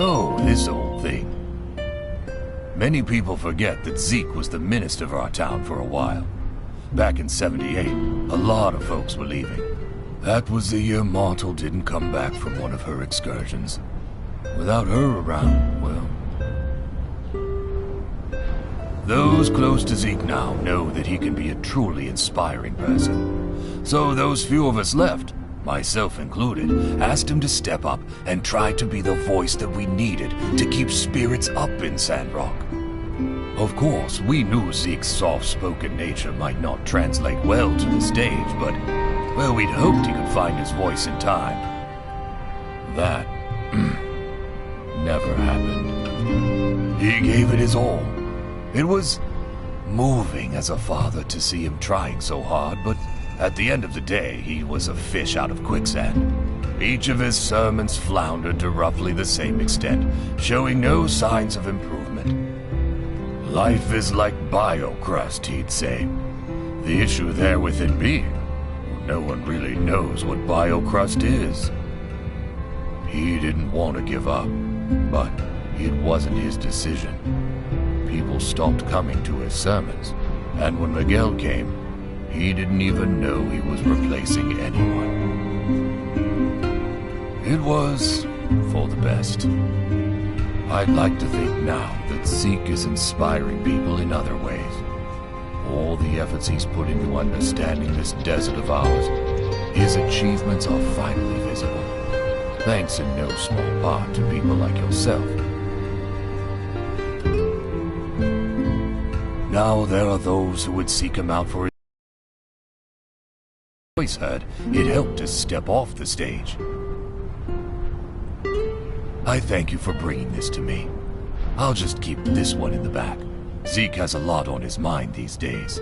Oh, this old thing. Many people forget that Zeke was the minister of our town for a while. Back in '78, a lot of folks were leaving. That was the year Martel didn't come back from one of her excursions. Without her around, well... Those close to Zeke now know that he can be a truly inspiring person. So those few of us left, myself included, asked him to step up and try to be the voice that we needed to keep spirits up in Sandrock. Of course, we knew Zeke's soft-spoken nature might not translate well to the stage, but, well, we'd hoped he could find his voice in time. That never happened. He gave it his all. It was moving as a father to see him trying so hard, but at the end of the day, he was a fish out of quicksand. Each of his sermons floundered to roughly the same extent, showing no signs of improvement. Life is like biocrust, he'd say. The issue there with it being, no one really knows what biocrust is. He didn't want to give up, but it wasn't his decision. People stopped coming to his sermons, and when Miguel came, he didn't even know he was replacing anyone. It was for the best. I'd like to think now that Zeke is inspiring people in other ways. All the efforts he's put into understanding this desert of ours, his achievements are finally visible. thanks in no small part to people like yourself. Now there are those who would seek him out for his voice heard. It helped to step off the stage. I thank you for bringing this to me. I'll just keep this one in the back. Zeke has a lot on his mind these days.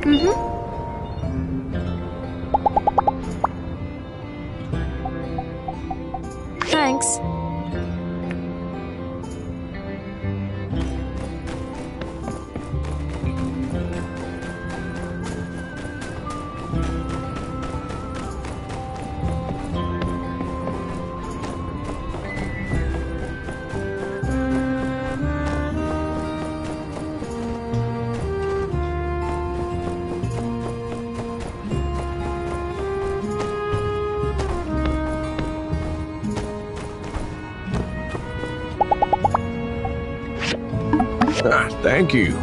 Mm-hmm. Thanks. Thank you.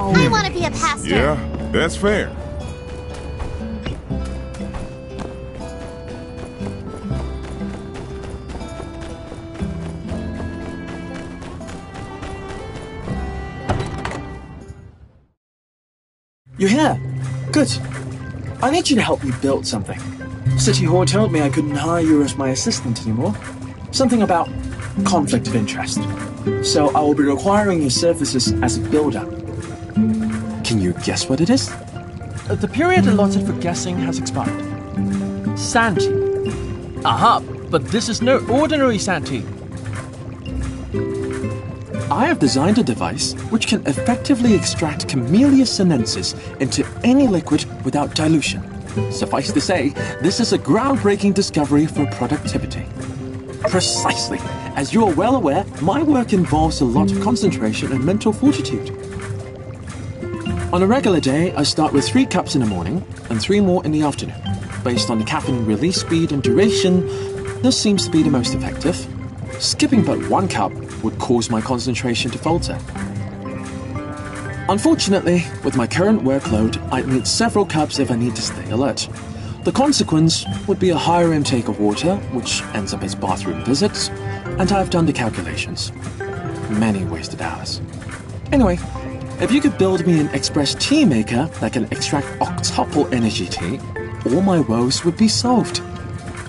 I want to be a pastor. Yeah, that's fair. You're here. Good. I need you to help me build something. City Hall told me I couldn't hire you as my assistant anymore. Something about conflict of interest. So I will be requiring your services as a builder. Can you guess what it is? The period allotted for guessing has expired. Santee. Aha, but this is no ordinary Santee. I have designed a device which can effectively extract Camellia sinensis into any liquid without dilution. Suffice to say, this is a groundbreaking discovery for productivity. Precisely. As you are well aware, my work involves a lot of concentration and mental fortitude. On a regular day, I start with 3 cups in the morning and 3 more in the afternoon. Based on the caffeine release speed and duration, this seems to be the most effective. Skipping but 1 cup would cause my concentration to falter. Unfortunately, with my current workload, I'd need several cups if I need to stay alert. The consequence would be a higher intake of water, which ends up as bathroom visits, and I've done the calculations. Many wasted hours. Anyway, if you could build me an express tea maker that can extract octuple energy tea, all my woes would be solved.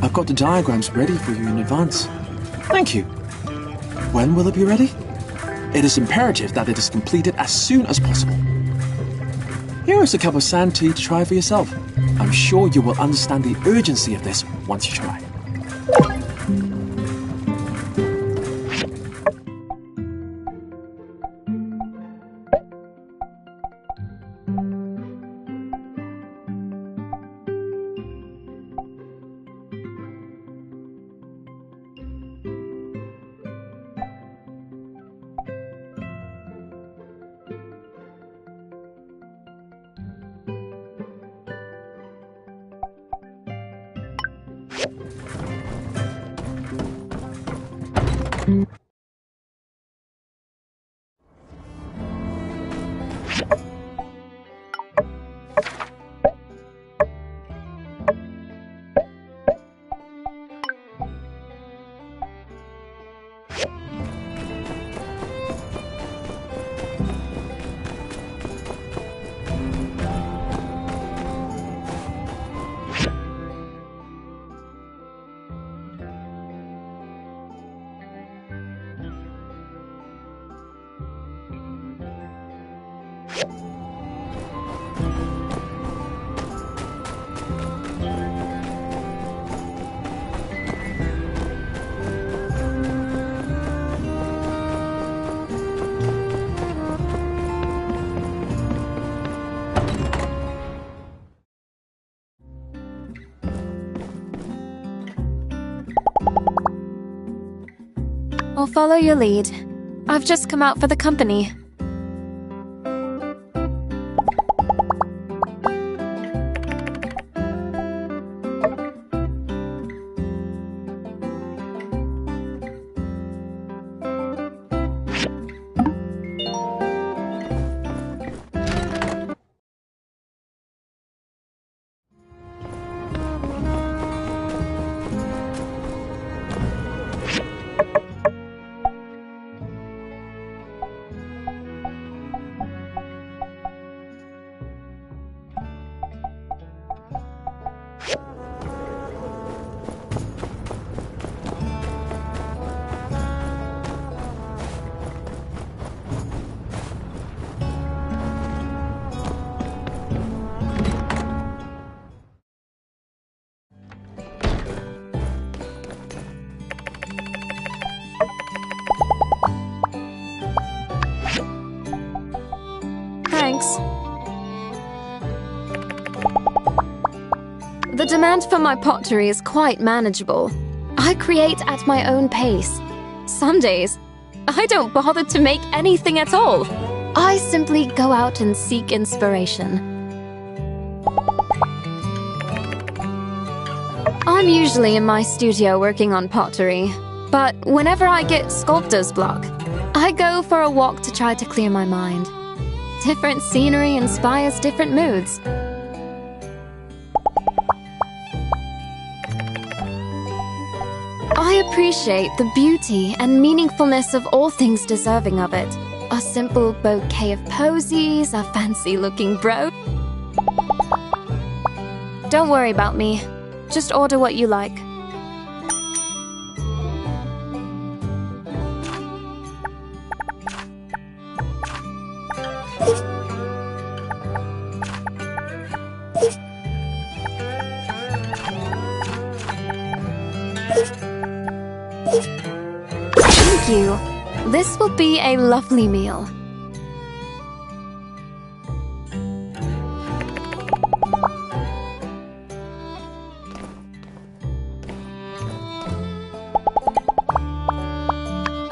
I've got the diagrams ready for you in advance. Thank you. When will it be ready? It is imperative that it is completed as soon as possible. Here is a cup of sand tea to try for yourself. I'm sure you will understand the urgency of this once you try. I'll follow your lead. I've just come out for the company. Thanks. The demand for my pottery is quite manageable. I create at my own pace. Some days, I don't bother to make anything at all. I simply go out and seek inspiration. I'm usually in my studio working on pottery, but whenever I get sculptor's block, I go for a walk to try to clear my mind. Different scenery inspires different moods. I appreciate the beauty and meaningfulness of all things deserving of it. A simple bouquet of posies, a fancy-looking brooch. Don't worry about me. Just order what you like. Thank you. This will be a lovely meal.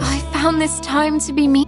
I found this time to be me.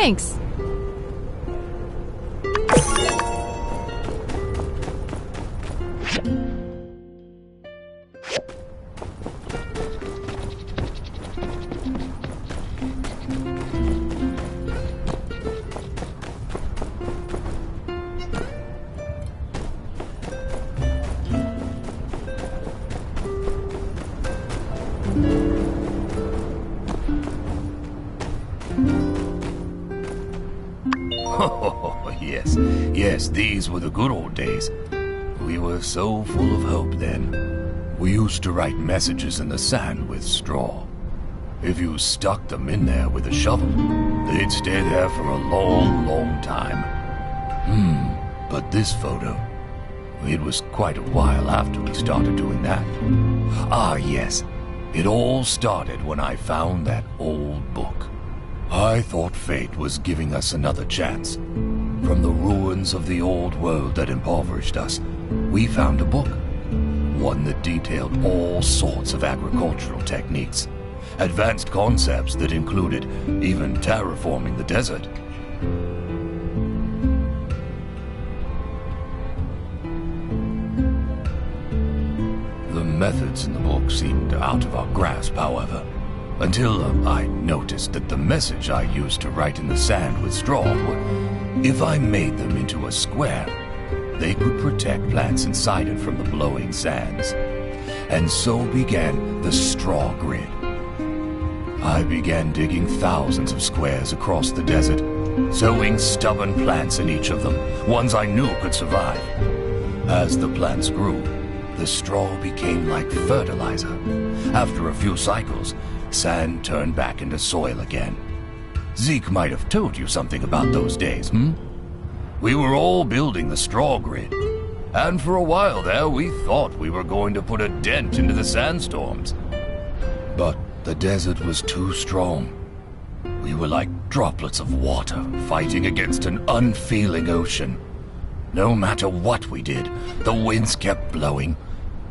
Thanks. Oh, yes. Yes, these were the good old days. We were so full of hope then. We used to write messages in the sand with straw. If you stuck them in there with a shovel, they'd stay there for a long, long time. But this photo, it was quite a while after we started doing that. Ah, yes. It all started when I found that old book. I thought fate was giving us another chance. From the ruins of the old world that impoverished us, we found a book. One that detailed all sorts of agricultural techniques. Advanced concepts that included even terraforming the desert. The methods in the book seemed out of our grasp, however. Until I noticed that the message I used to write in the sand with straw, if I made them into a square, they could protect plants inside it from the blowing sands. And so began the straw grid. I began digging thousands of squares across the desert, sowing stubborn plants in each of them, ones I knew could survive. As the plants grew, the straw became like fertilizer. After a few cycles, quicksand turned back into soil again. Zeke might have told you something about those days, We were all building the straw grid, and for a while there we thought we were going to put a dent into the sandstorms. But the desert was too strong. We were like droplets of water fighting against an unfeeling ocean. No matter what we did, the winds kept blowing,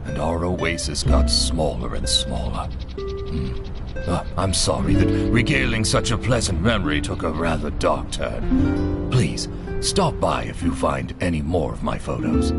and our oasis got smaller and smaller. I'm sorry that regaling such a pleasant memory took a rather dark turn. Please, stop by if you find any more of my photos.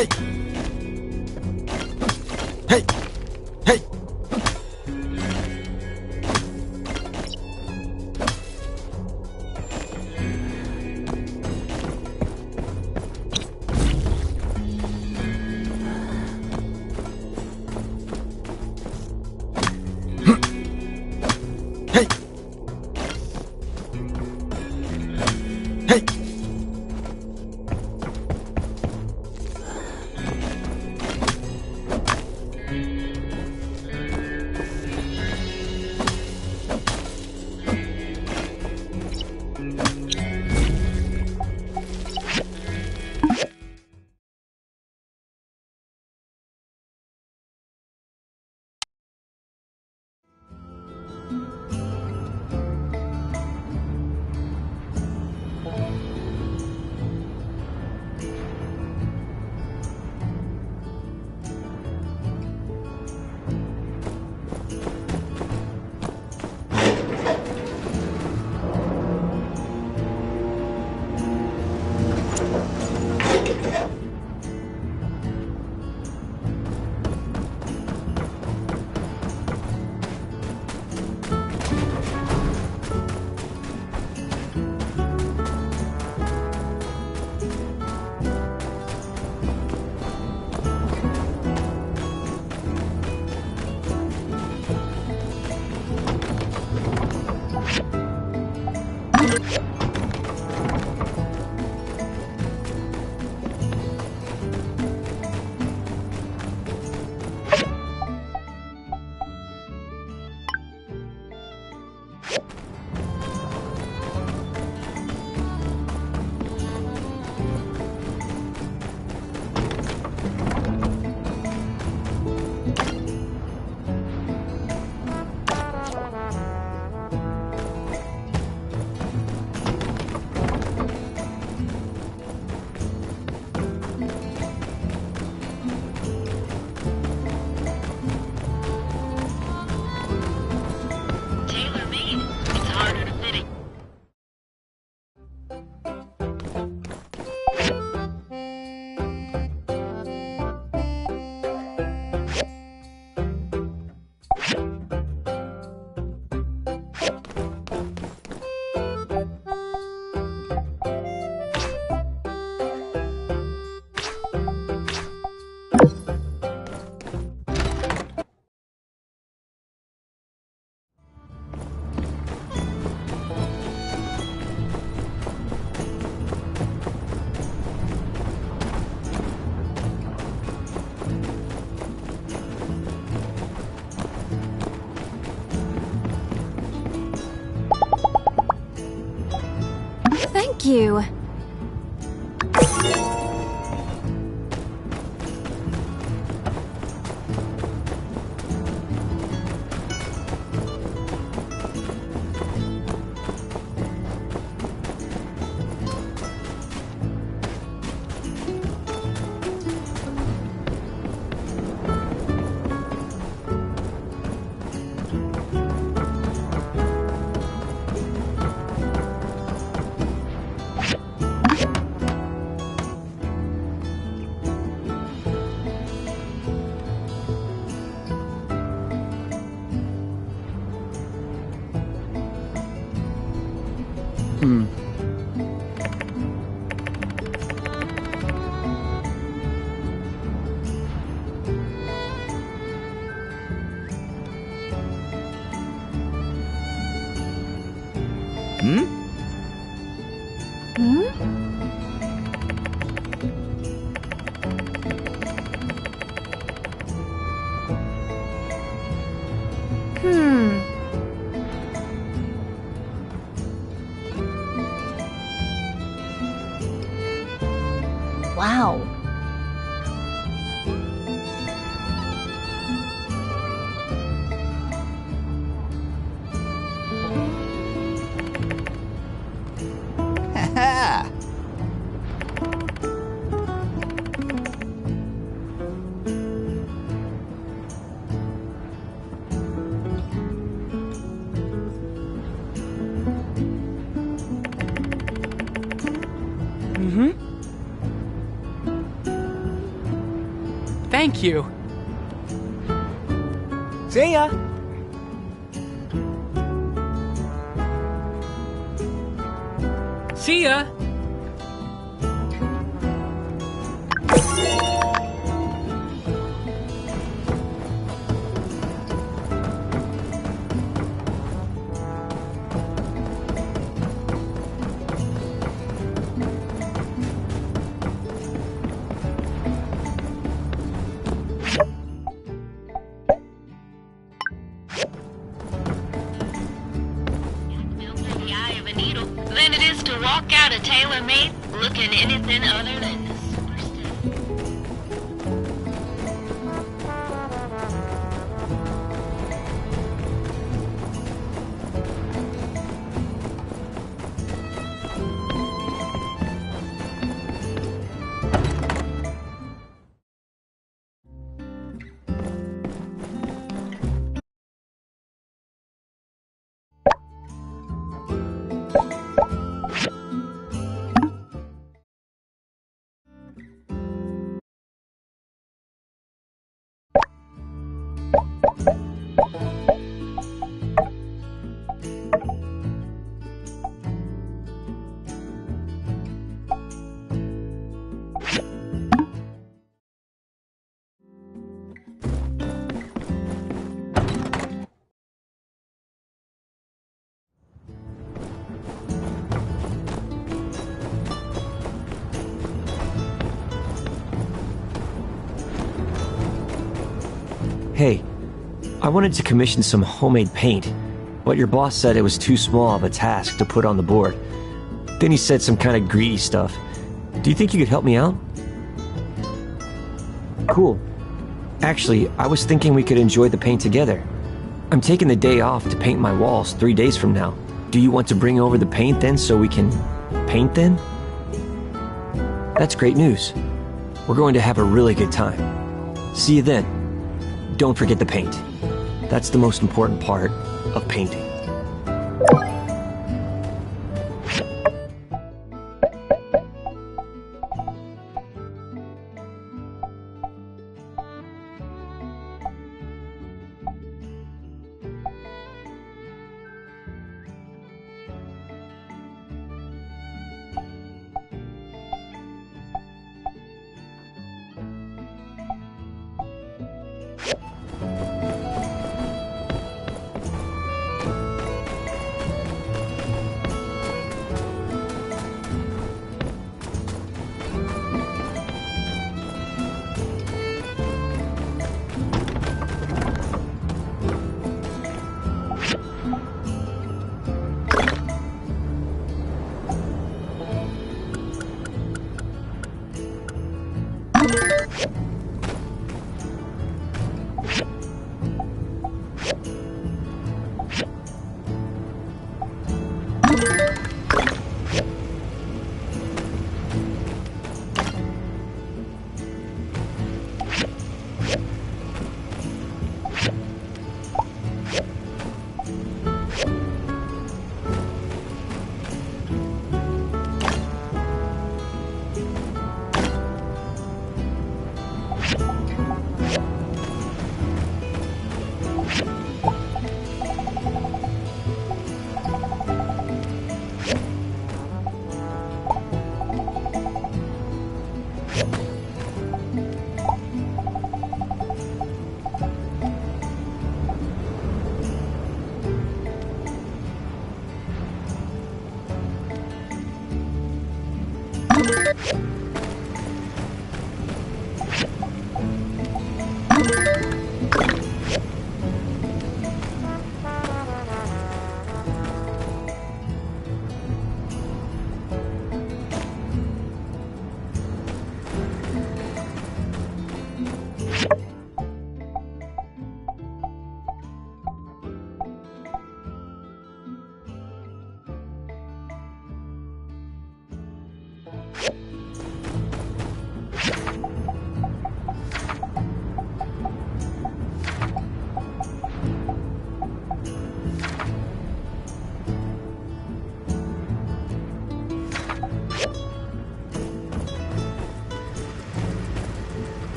Hey! Hey! Hey! Hey! Hey! Thank you. Wow. Thank you. See ya! See ya! The eye of a needle than it is to walk out a tailor-made looking anything other than superstar. Hey, I wanted to commission some homemade paint, but your boss said it was too small of a task to put on the board. Then he said some kind of greedy stuff. Do you think you could help me out? Cool. Actually, I was thinking we could enjoy the paint together. I'm taking the day off to paint my walls 3 days from now. Do you want to bring over the paint then so we can paint then? That's great news. We're going to have a really good time. See you then. Don't forget the paint. That's the most important part of painting.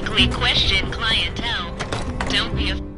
ethically question clientele. Don't be a...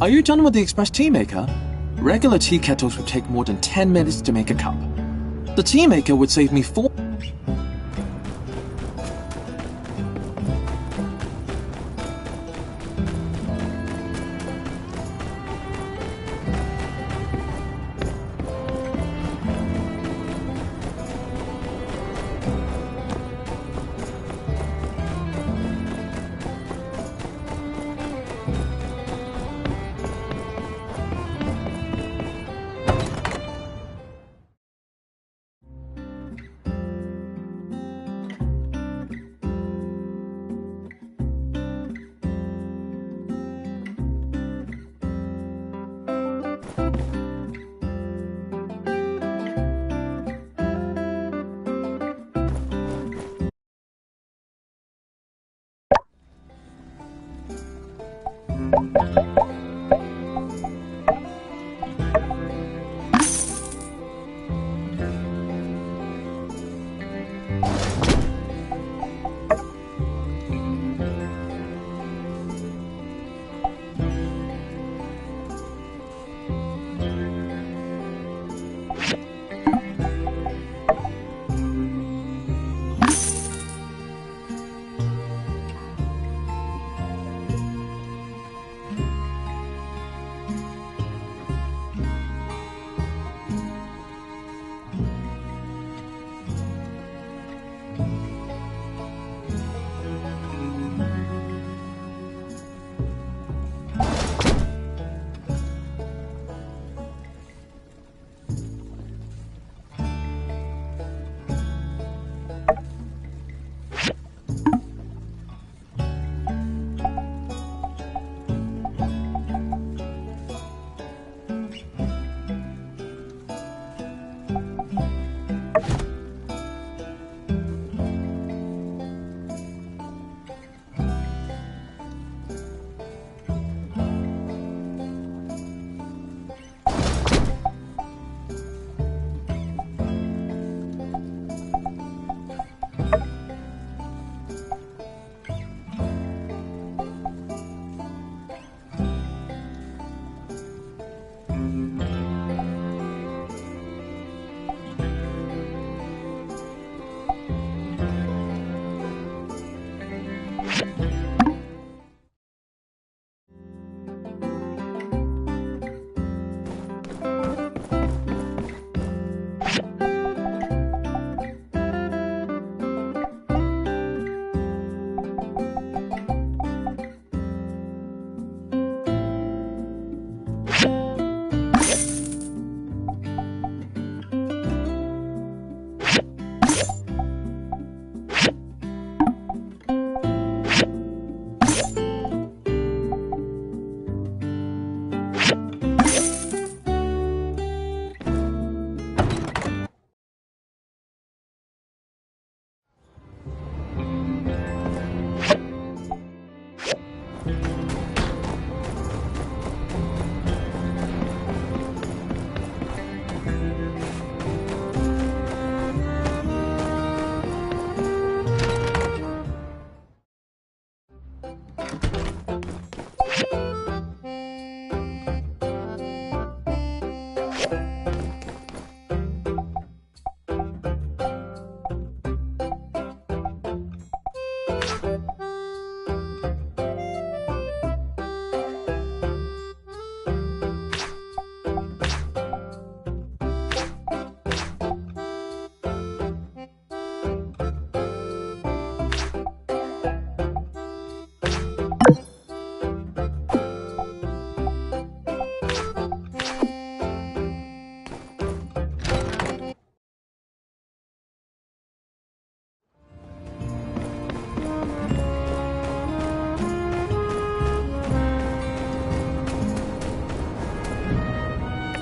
Are you done with the express tea maker? Regular tea kettles would take more than 10 minutes to make a cup. The tea maker would save me 4...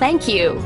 Thank you.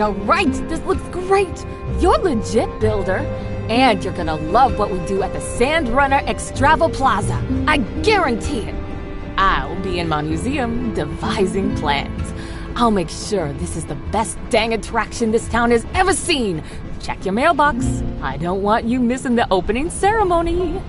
All right. This looks great. You're legit, builder. And you're gonna love what we do at the Sandrunner Extrava Plaza. I guarantee it. I'll be in my museum devising plans. I'll make sure this is the best dang attraction this town has ever seen. Check your mailbox. I don't want you missing the opening ceremony.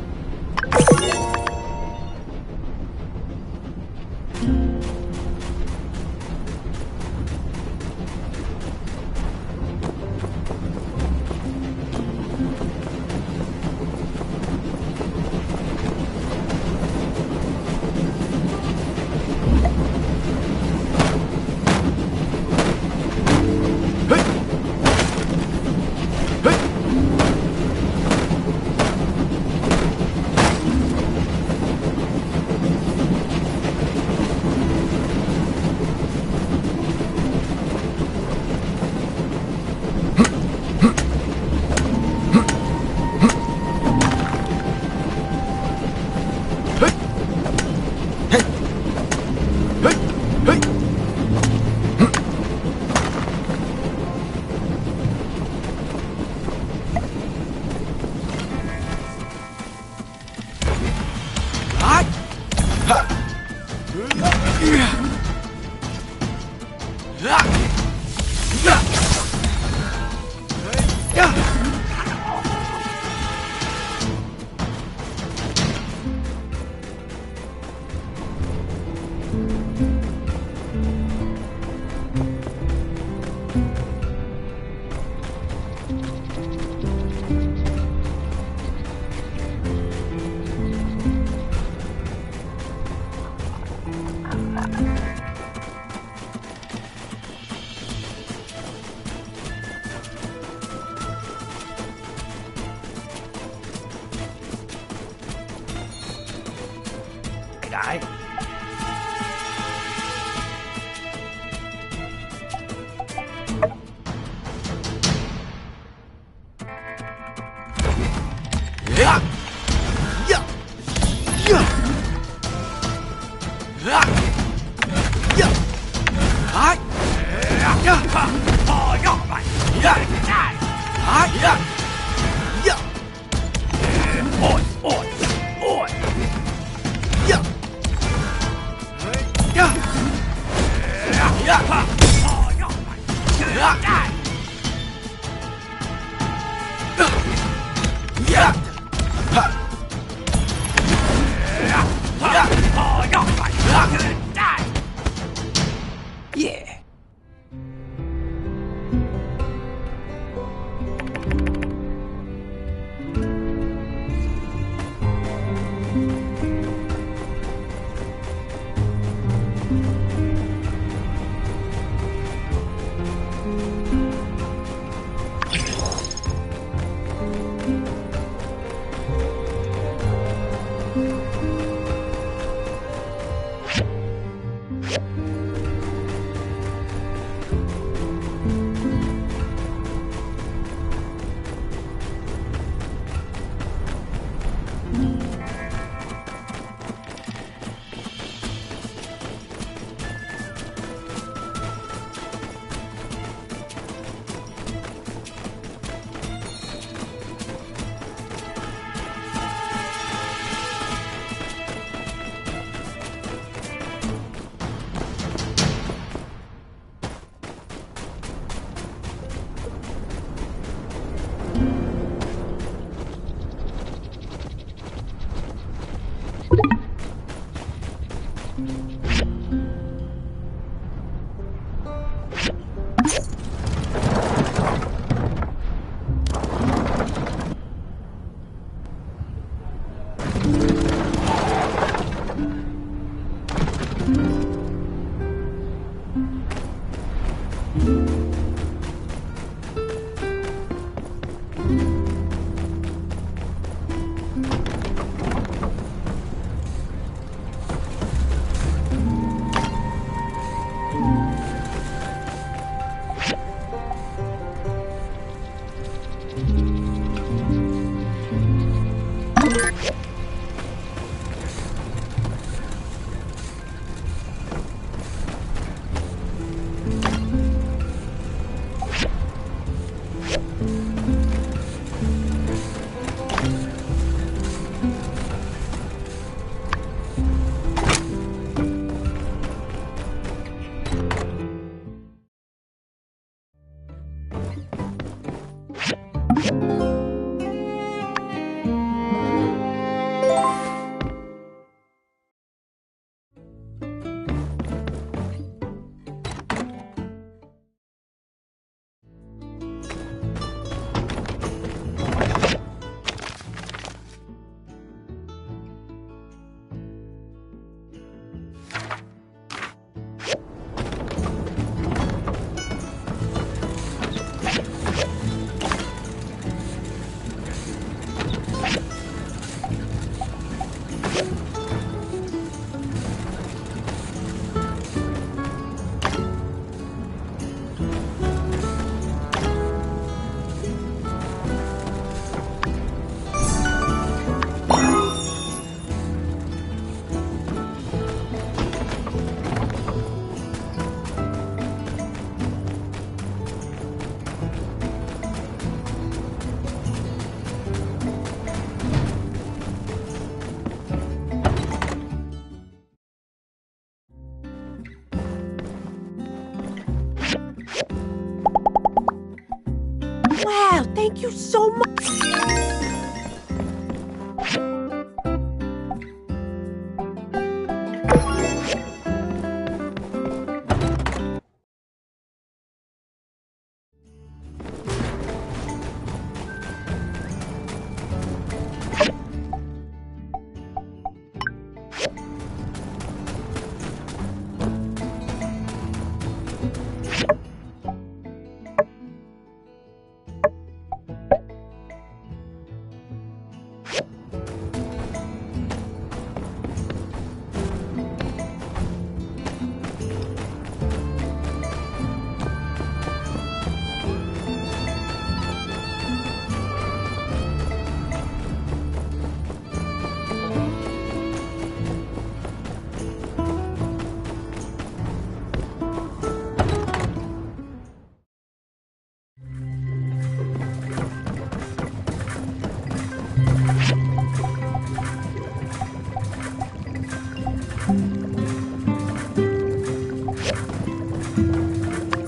Wow, thank you so much.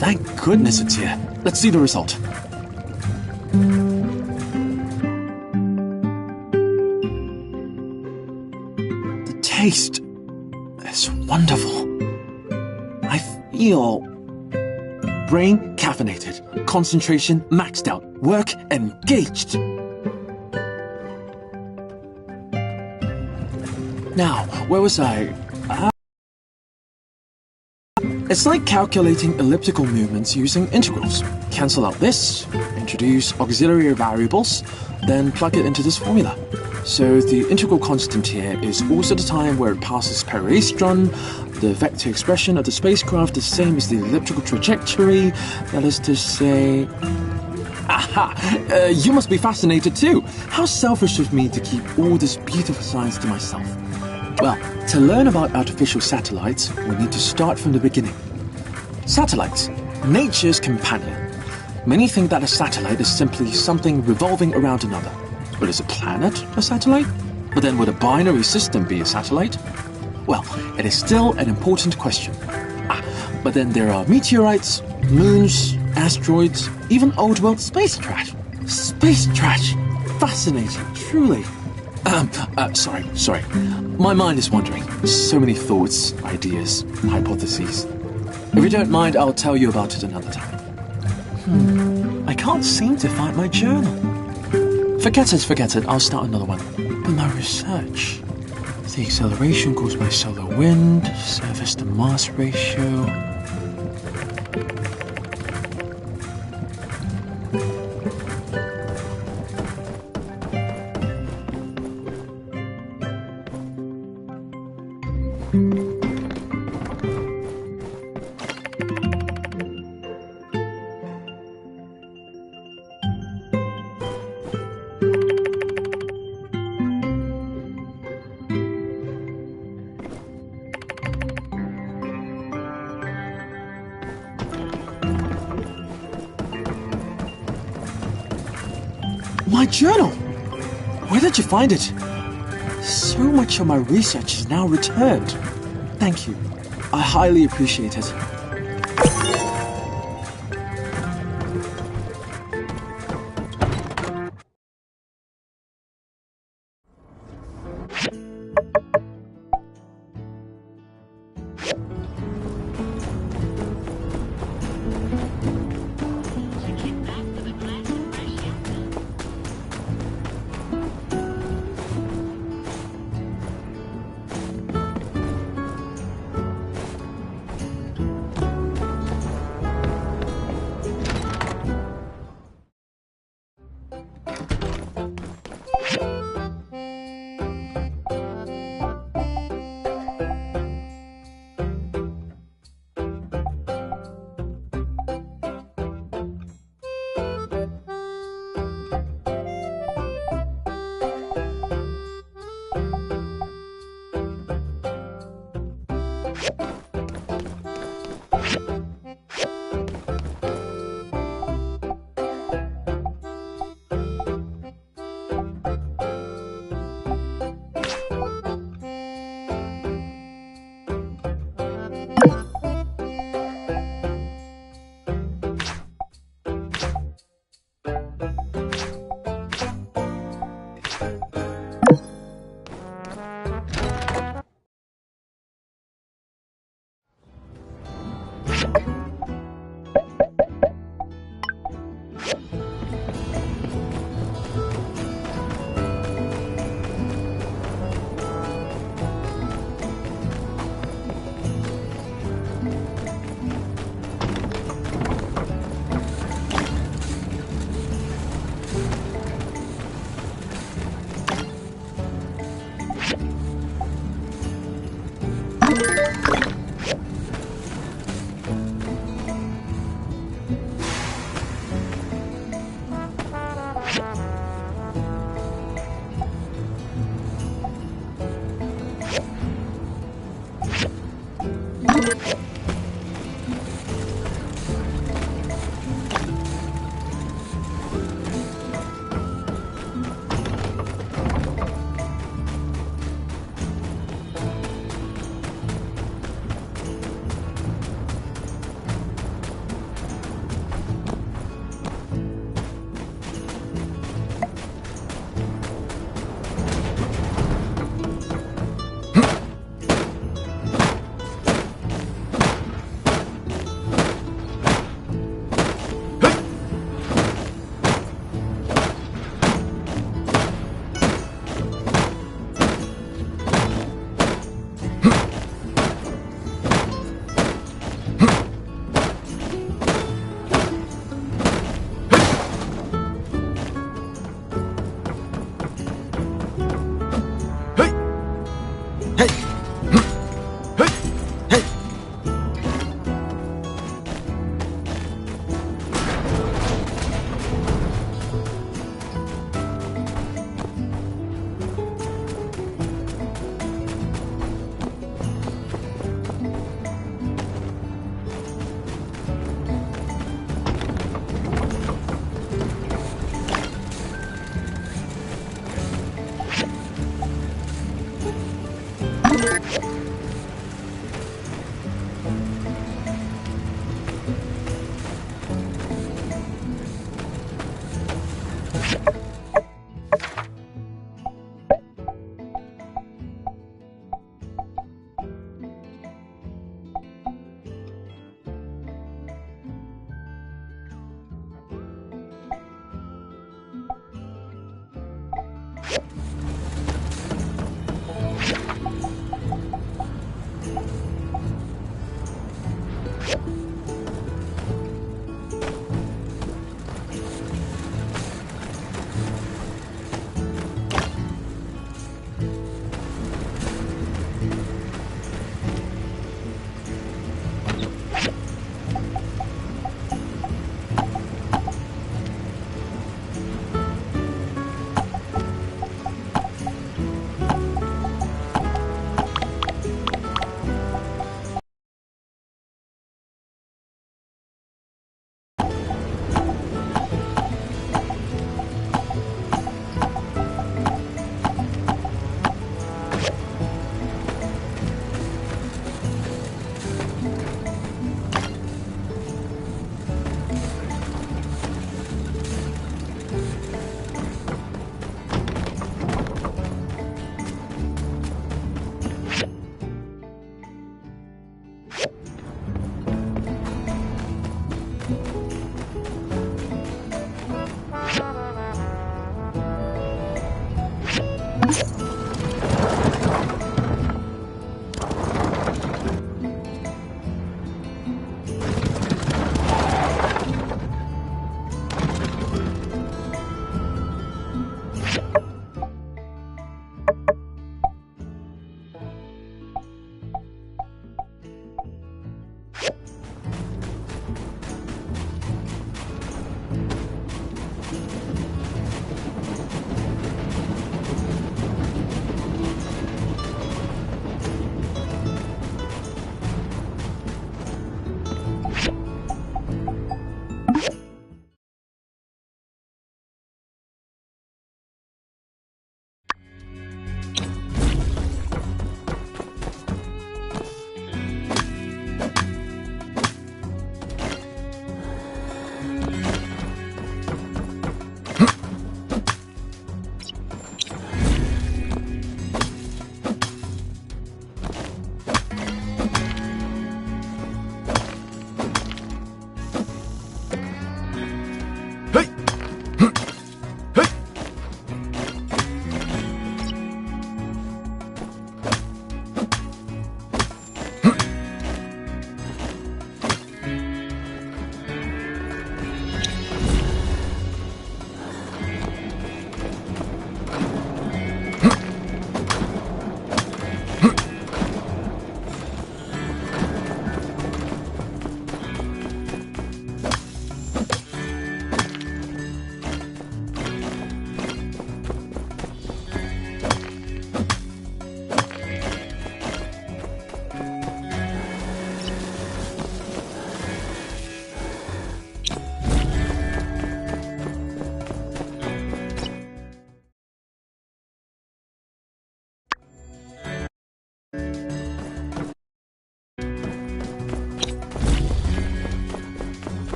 Thank goodness it's here. Let's see the result. The taste is wonderful. I feel brain caffeinated, concentration maxed out, work engaged. Now, where was I? It's like calculating elliptical movements using integrals. Cancel out this, introduce auxiliary variables, then plug it into this formula. So the integral constant here is also the time where it passes periastron. The vector expression of the spacecraft is the same as the elliptical trajectory. That is to say... Aha! You must be fascinated too. How selfish of me to keep all this beautiful science to myself. Well, to learn about artificial satellites, we need to start from the beginning. Satellites, nature's companion. Many think that a satellite is simply something revolving around another. But is a planet a satellite? But then would a binary system be a satellite? Well, it is still an important question. But then there are meteorites, moons, asteroids, even old world space trash. Space trash! Fascinating, truly. Sorry. My mind is wandering. So many thoughts, ideas, hypotheses. If you don't mind, I'll tell you about it another time. I can't seem to find my journal. Forget it. I'll start another one. But my research... The acceleration caused by solar wind, surface to mass ratio... My journal! Where did you find it? So much of my research is now returned. Thank you. I highly appreciate it.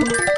you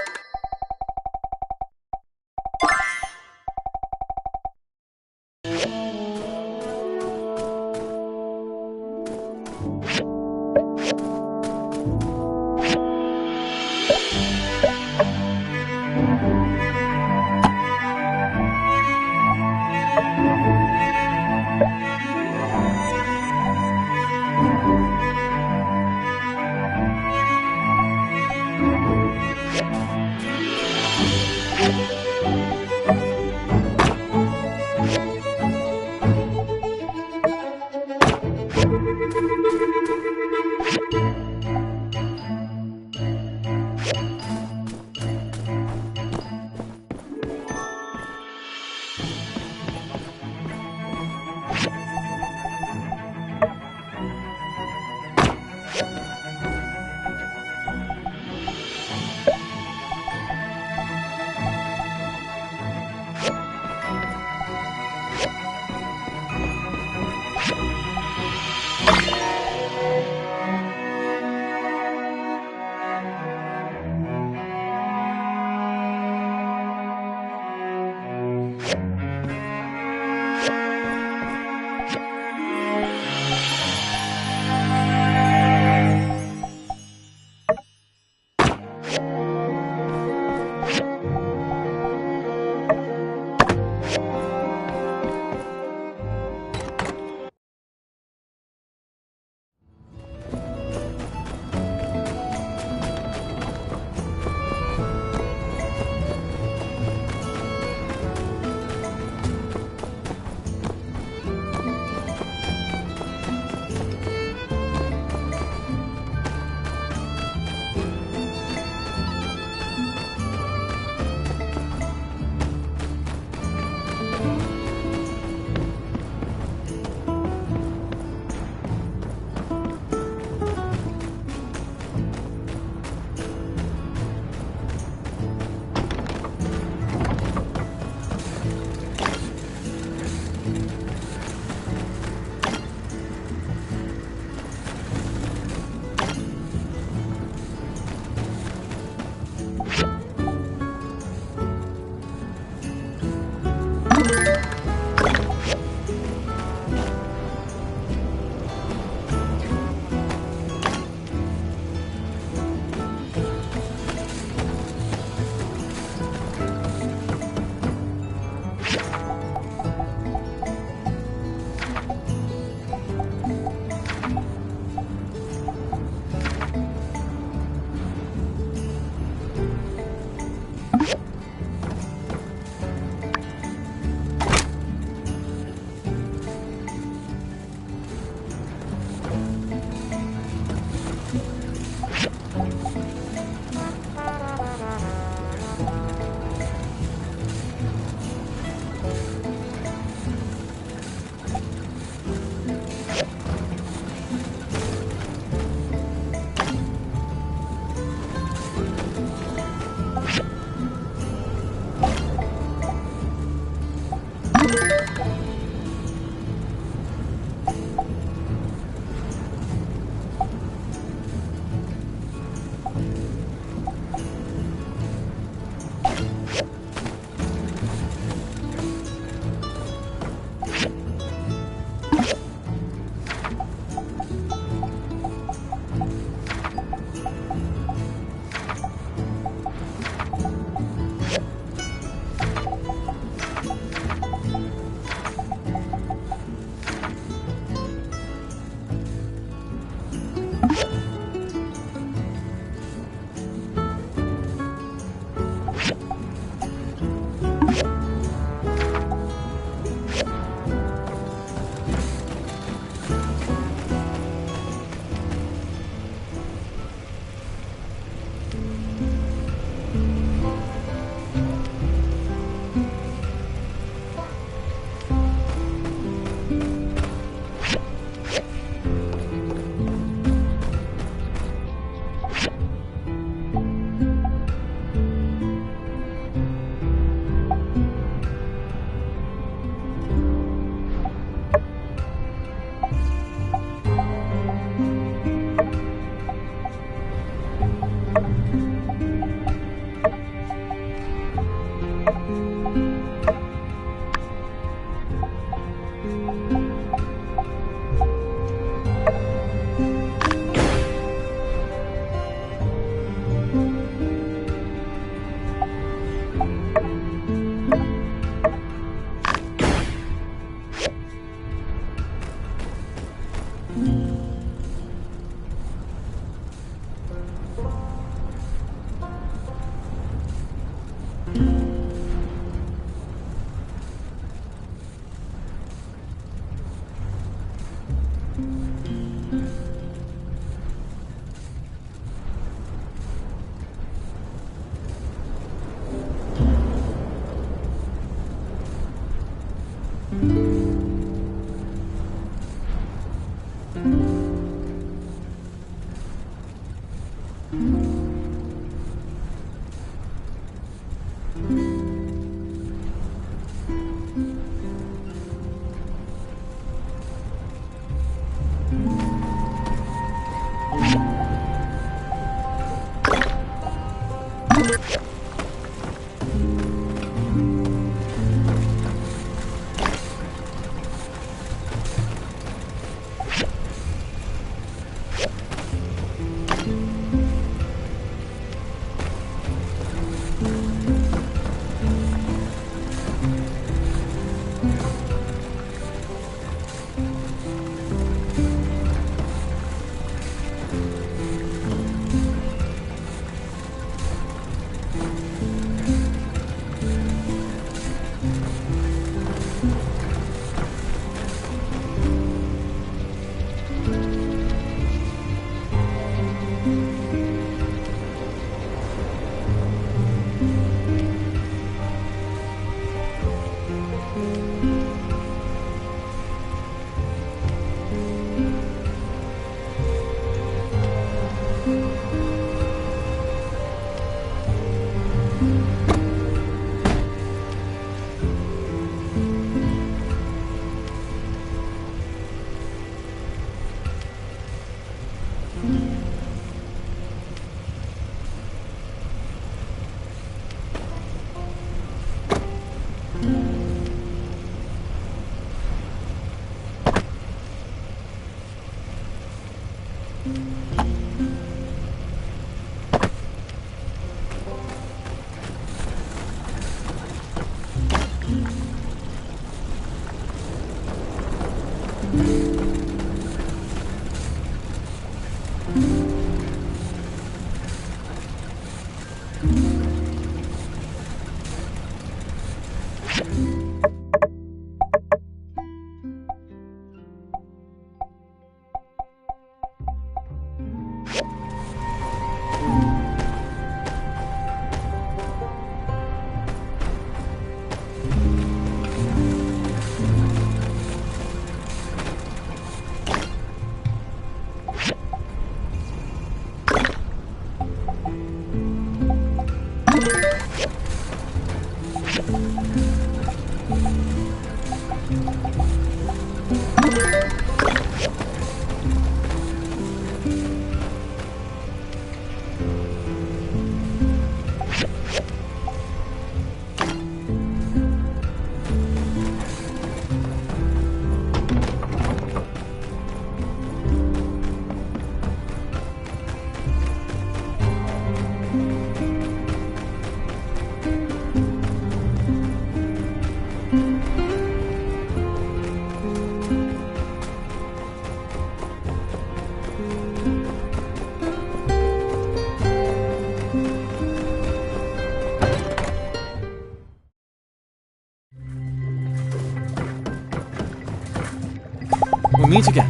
We'll meet again.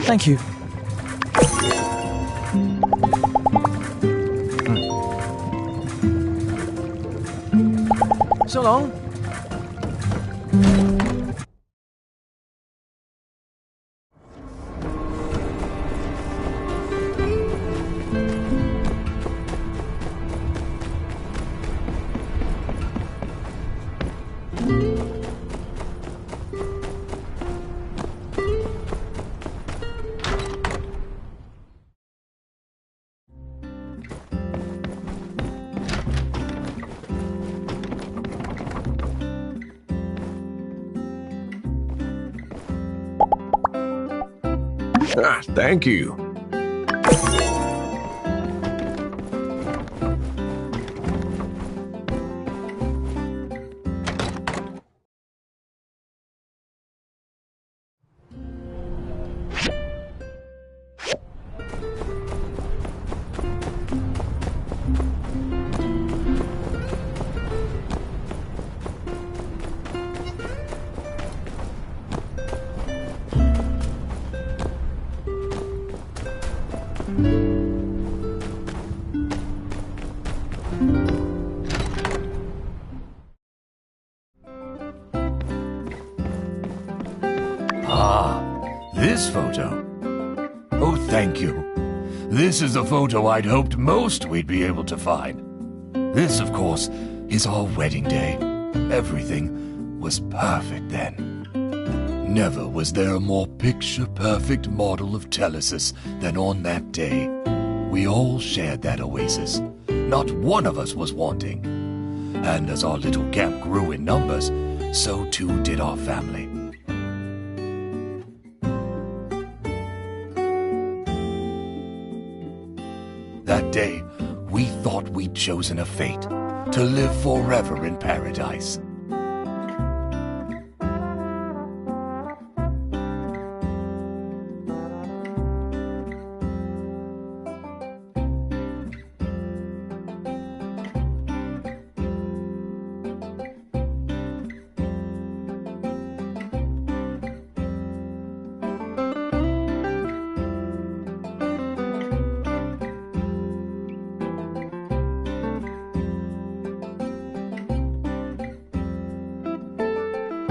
Thank you. So long. Ah, thank you. This is a photo I'd hoped most we'd be able to find. This, of course, is our wedding day. Everything was perfect then. Never was there a more picture-perfect model of Telesis than on that day. We all shared that oasis. Not one of us was wanting. And as our little camp grew in numbers, so too did our family. That day, we thought we'd chosen a fate to live forever in paradise.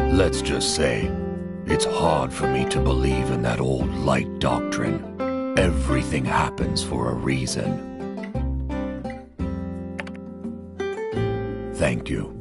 Let's just say, it's hard for me to believe in that old light doctrine. Everything happens for a reason. Thank you.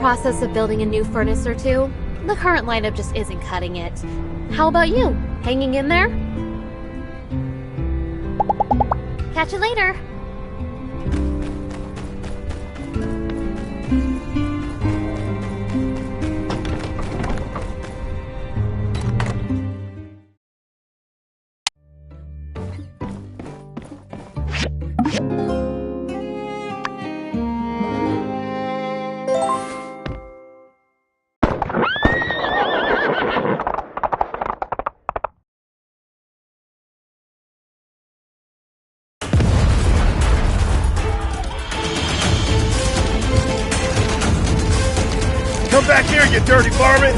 Process of building a new furnace or two. The current lineup just isn't cutting it. How about you? Hanging in there? Catch you later. Come back here, you dirty varmint!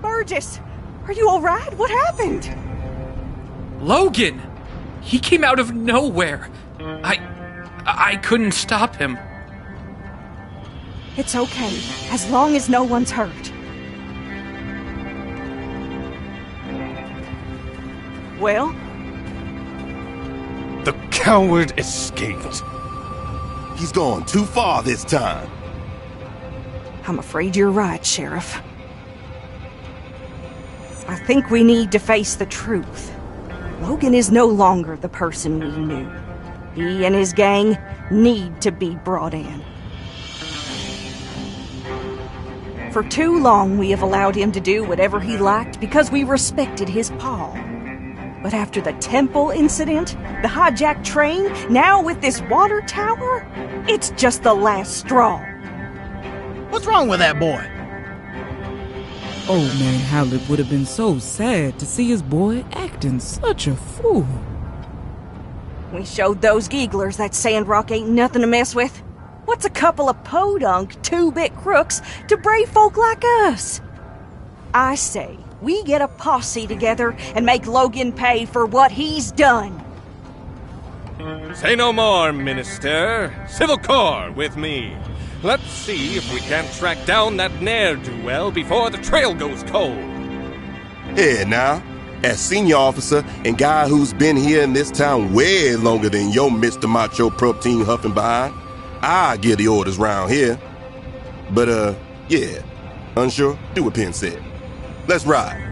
Burgess, are you all right? What happened? Logan! He came out of nowhere. I couldn't stop him. It's okay, as long as no one's hurt. Well? The coward escaped. He's gone too far this time. I'm afraid you're right, Sheriff. I think we need to face the truth. Logan is no longer the person we knew. He and his gang need to be brought in. For too long, we have allowed him to do whatever he liked because we respected his paw. But after the temple incident, the hijacked train, now with this water tower, it's just the last straw. What's wrong with that boy? Old man Howlett would have been so sad to see his boy acting such a fool. We showed those gigglers that Sandrock ain't nothing to mess with. What's a couple of podunk, two-bit crooks to brave folk like us? I say, we get a posse together and make Logan pay for what he's done. Say no more, Minister. Civil Corps with me. Let's see if we can't track down that ne'er-do-well before the trail goes cold. Hey, now, as senior officer and guy who's been here in this town way longer than your Mr. Macho Protein huffing behind, I give the orders round here. But, yeah. Unsure? Do what Penn said. Let's ride.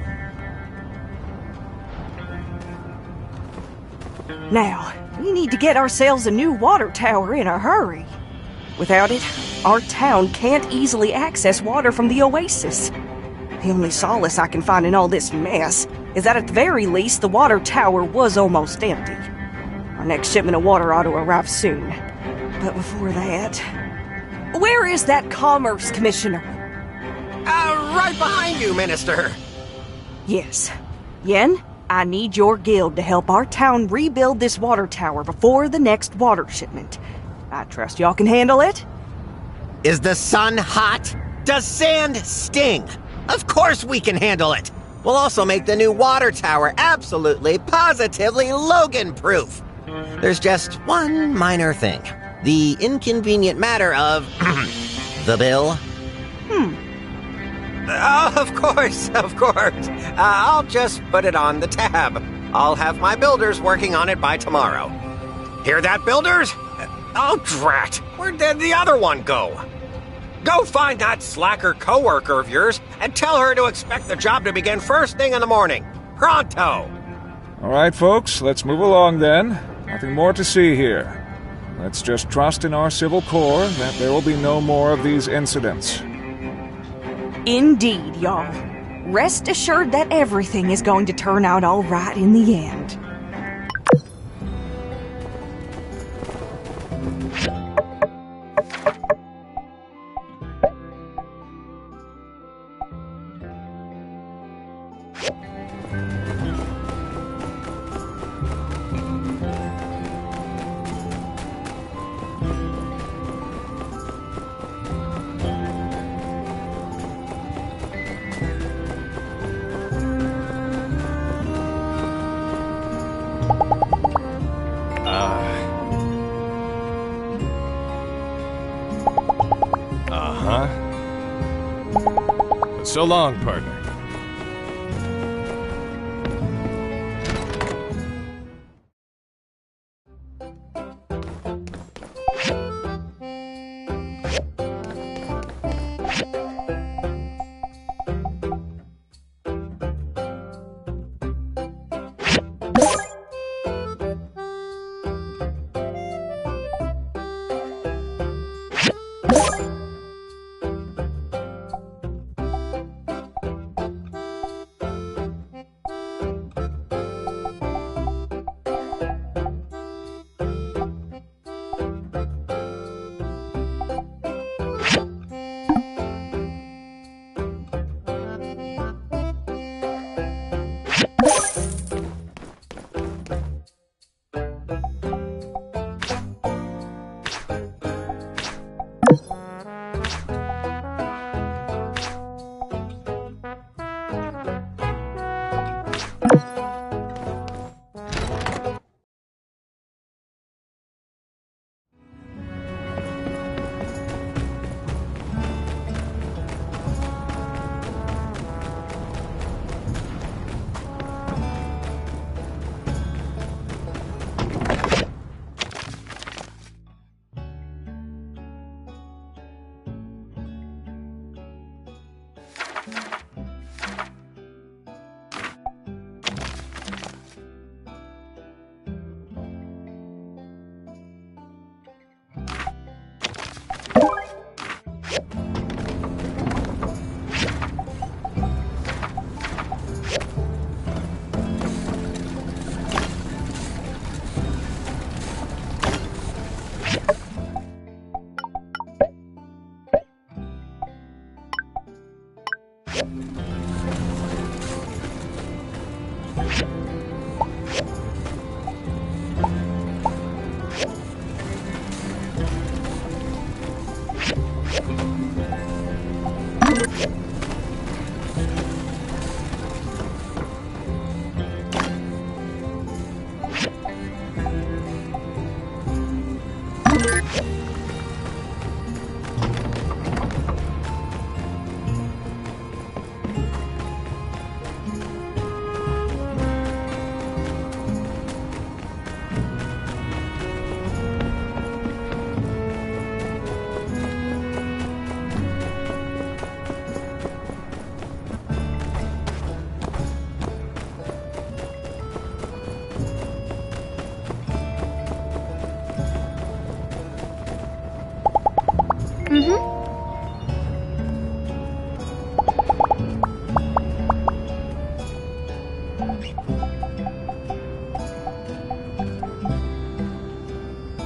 Now, we need to get ourselves a new water tower in a hurry. Without it, our town can't easily access water from the oasis. The only solace I can find in all this mess is that at the very least the water tower was almost empty. Our next shipment of water ought to arrive soon. But before that... Where is that Commerce Commissioner? Right behind you, Minister. Yes. Yen, I need your guild to help our town rebuild this water tower before the next water shipment. I trust y'all can handle it? Is the sun hot? Does sand sting? Of course we can handle it. We'll also make the new water tower absolutely, positively Logan-proof. There's just one minor thing. The inconvenient matter of... the bill. Of course. I'll just put it on the tab. I'll have my builders working on it by tomorrow. Hear that, builders? Oh, drat! Where did the other one go? Go find that slacker coworker of yours and tell her to expect the job to begin first thing in the morning. Pronto! All right, folks, let's move along then. Nothing more to see here. Let's just trust in our Civil Corps that there will be no more of these incidents. Indeed, y'all. Rest assured that everything is going to turn out all right in the end. So long, partner. Mm-hmm.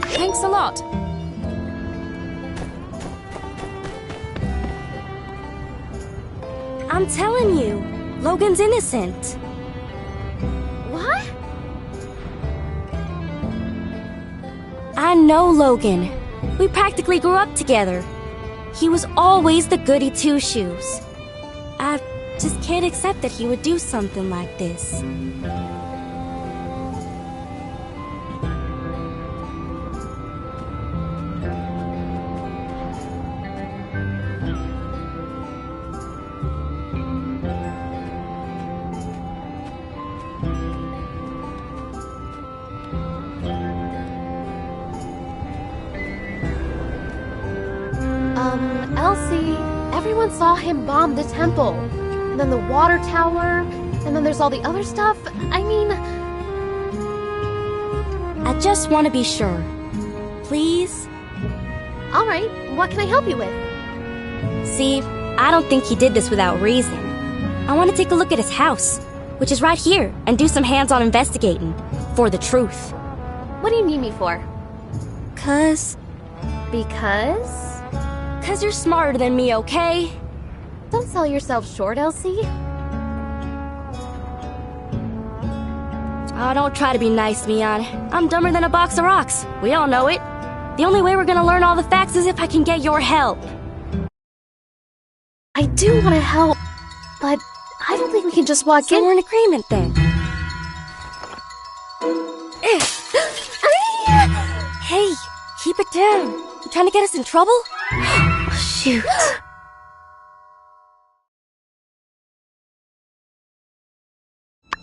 Thanks a lot. I'm telling you, Logan's innocent. What? I know Logan. We practically grew up together. He was always the goody two-shoes. I just can't accept that he would do something like this. Elsie, everyone saw him bomb the temple. And then the water tower, and then there's all the other stuff. I mean... I just want to be sure. Please? Alright, what can I help you with? See, I don't think he did this without reason. I want to take a look at his house, which is right here, and do some hands-on investigating. For the truth. What do you need me for? Because you're smarter than me, okay? Don't sell yourself short, Elsie. Oh, don't try to be nice, Mian. I'm dumber than a box of rocks. We all know it. The only way we're gonna learn all the facts is if I can get your help. I do want to help, but I don't think we can just walk in. We're in agreement then. Hey, keep it down. You trying to get us in trouble? Shoot.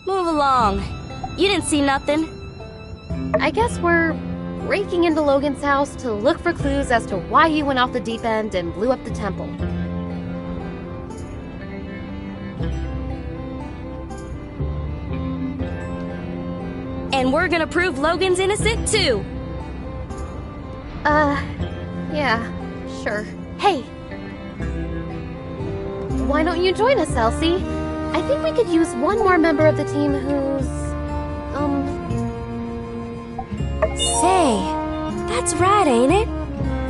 Move along. You didn't see nothing. I guess we're breaking into Logan's house to look for clues as to why he went off the deep end and blew up the temple. And we're gonna prove Logan's innocent too. Yeah, sure. Hey! Why don't you join us, Elsie? I think we could use one more member of the team who's... Say, that's right, ain't it?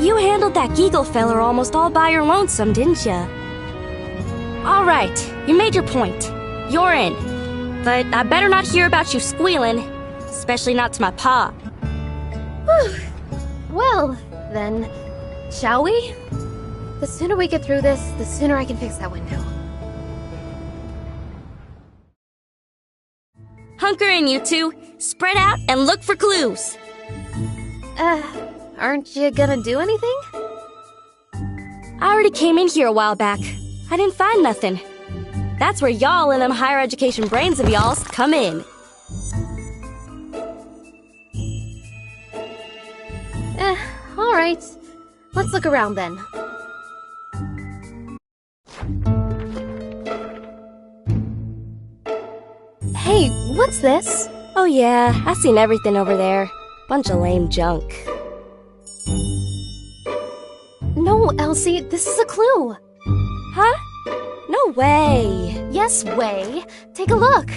You handled that Geagle feller almost all by your lonesome, didn't ya? Alright, you made your point. You're in. But I better not hear about you squealing. Especially not to my pa. Well, then, shall we? The sooner we get through this, the sooner I can fix that window. Hunker in, you two. Spread out and look for clues. Aren't you gonna do anything? I already came in here a while back. I didn't find nothing. That's where y'all and them higher education brains of y'all's come in. Alright. Let's look around then. Hey, what's this? Oh yeah, I seen everything over there. Bunch of lame junk. No, Elsie, this is a clue. Huh? No way. Yes way. Take a look.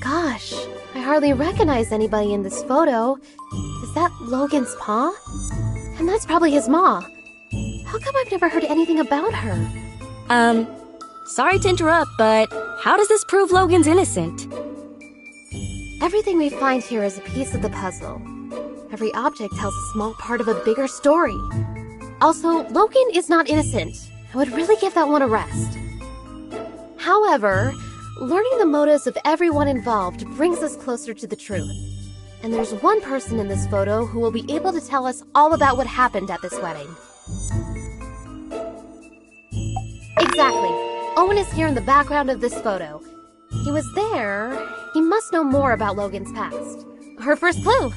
Gosh, I hardly recognize anybody in this photo. Is that Logan's pa? And that's probably his ma. How come I've never heard anything about her? Sorry to interrupt, but how does this prove Logan's innocent? Everything we find here is a piece of the puzzle. Every object tells a small part of a bigger story. Also, Logan is not innocent. I would really give that one a rest. However, learning the motives of everyone involved brings us closer to the truth. And there's one person in this photo who will be able to tell us all about what happened at this wedding. Exactly. Owen is here in the background of this photo. He was there. He must know more about Logan's past. Her first clue.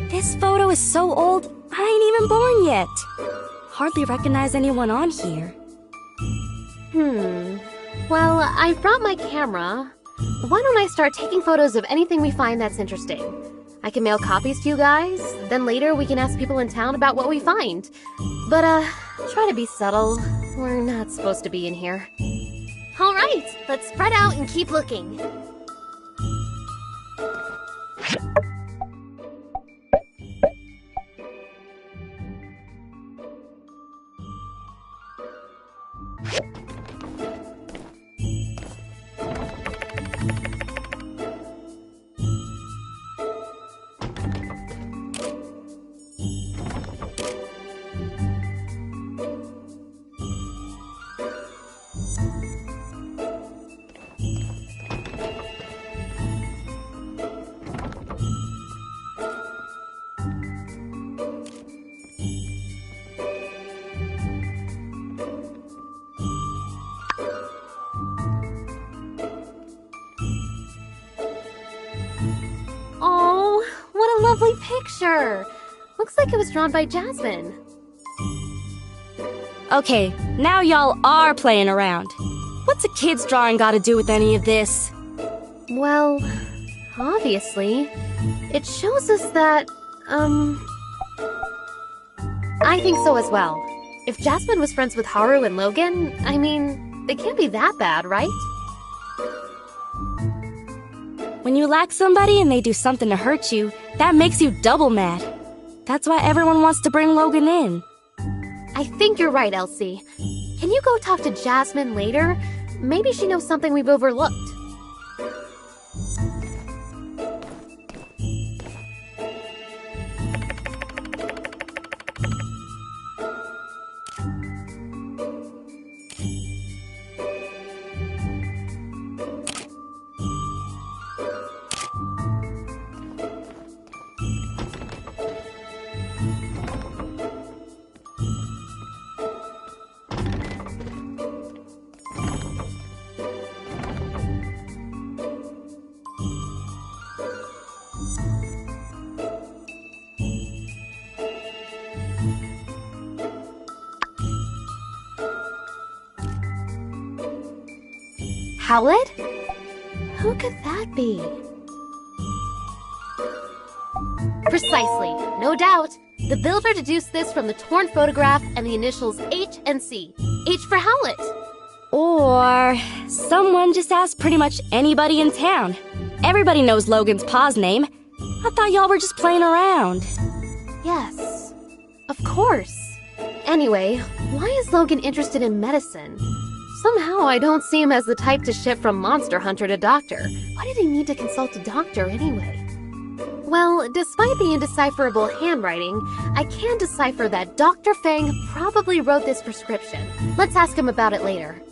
This photo is so old, I ain't even born yet. Hardly recognize anyone on here. Well, I've brought my camera. Why don't I start taking photos of anything we find that's interesting? I can mail copies to you guys, then later we can ask people in town about what we find. But, try to be subtle. We're not supposed to be in here. Alright, let's spread out and keep looking. Oh, what a lovely picture! Looks like it was drawn by Jasmine. Okay, now y'all are playing around. What's a kid's drawing got to do with any of this? Well, obviously, it shows us that, I think so as well. If Jasmine was friends with Haru and Logan, I mean, it can't be that bad, right? When you like somebody and they do something to hurt you, that makes you double mad. That's why everyone wants to bring Logan in. I think you're right, Elsie. Can you go talk to Jasmine later? Maybe she knows something we've overlooked. Howlet? Who could that be? Precisely, no doubt. The builder deduced this from the torn photograph and the initials H and C. H for Howlet. Or someone just asked pretty much anybody in town. Everybody knows Logan's pa's name. I thought y'all were just playing around. Yes, of course. Anyway, why is Logan interested in medicine? Somehow I don't see him as the type to shift from monster hunter to doctor. Why did he need to consult a doctor anyway? Well, despite the indecipherable handwriting, I can decipher that Dr. Fang probably wrote this prescription. Let's ask him about it later.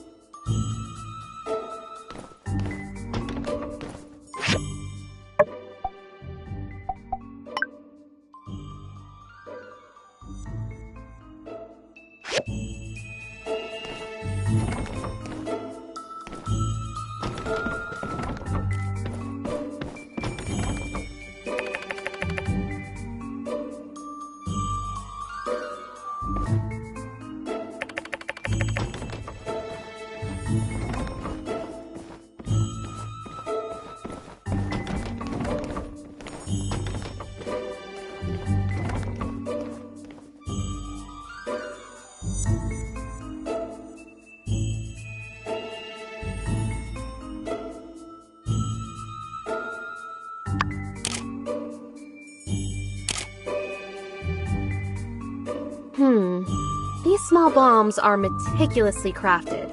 These small bombs are meticulously crafted.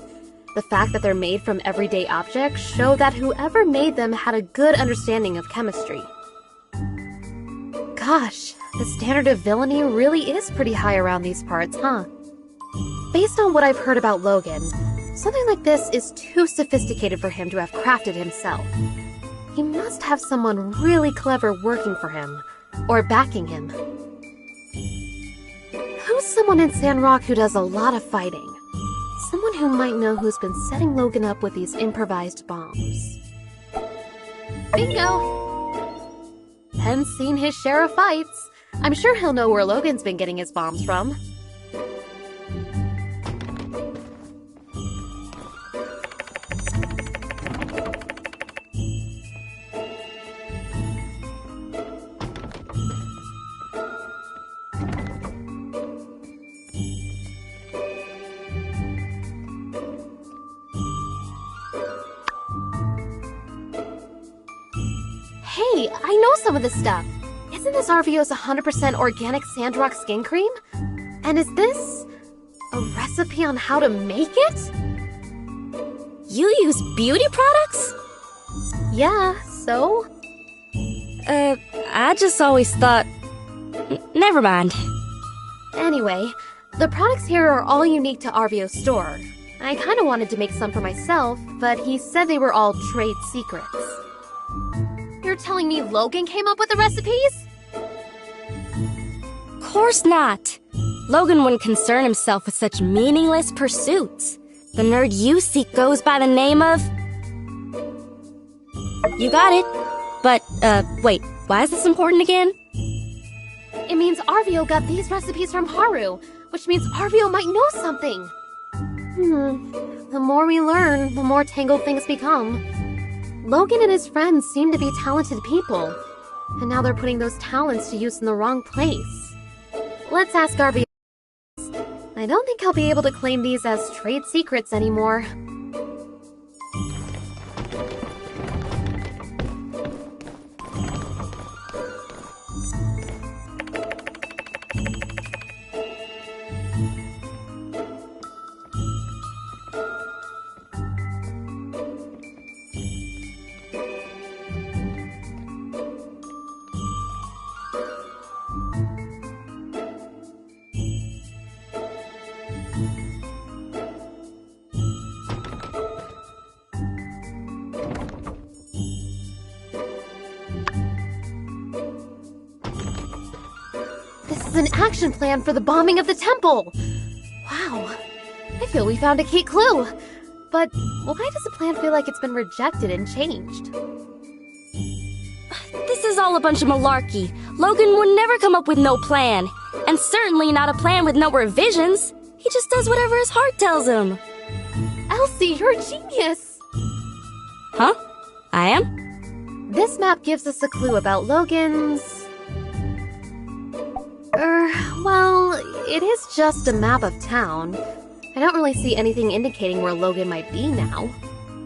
The fact that they're made from everyday objects show that whoever made them had a good understanding of chemistry. Gosh, the standard of villainy really is pretty high around these parts, huh? Based on what I've heard about Logan, something like this is too sophisticated for him to have crafted himself. He must have someone really clever working for him, or backing him. Who's someone in Sandrock who does a lot of fighting? Someone who might know who's been setting Logan up with these improvised bombs. Bingo! Pen's seen his share of fights. I'm sure he'll know where Logan's been getting his bombs from. Hey, I know some of this stuff. Isn't this RVO's 100% organic Sandrock skin cream? And is this a recipe on how to make it? You use beauty products? Yeah, so? I just always thought... Never mind. Anyway, the products here are all unique to RVO's store. I kinda wanted to make some for myself, but he said they were all trade secrets. You're telling me Logan came up with the recipes? Course not. Logan wouldn't concern himself with such meaningless pursuits. The nerd you seek goes by the name of... You got it. But, wait, why is this important again? It means RVO got these recipes from Haru, which means RVO might know something. The more we learn, the more tangled things become. Logan and his friends seem to be talented people, and now they're putting those talents to use in the wrong place. Let's ask RVO. I don't think he'll be able to claim these as trade secrets anymore. An action plan for the bombing of the temple! Wow, I feel we found a key clue. But why does the plan feel like it's been rejected and changed? This is all a bunch of malarkey. Logan would never come up with no plan. And certainly not a plan with no revisions. He just does whatever his heart tells him. Elsie, you're a genius! Huh? I am? This map gives us a clue about Logan's... well, it is just a map of town. I don't really see anything indicating where Logan might be now.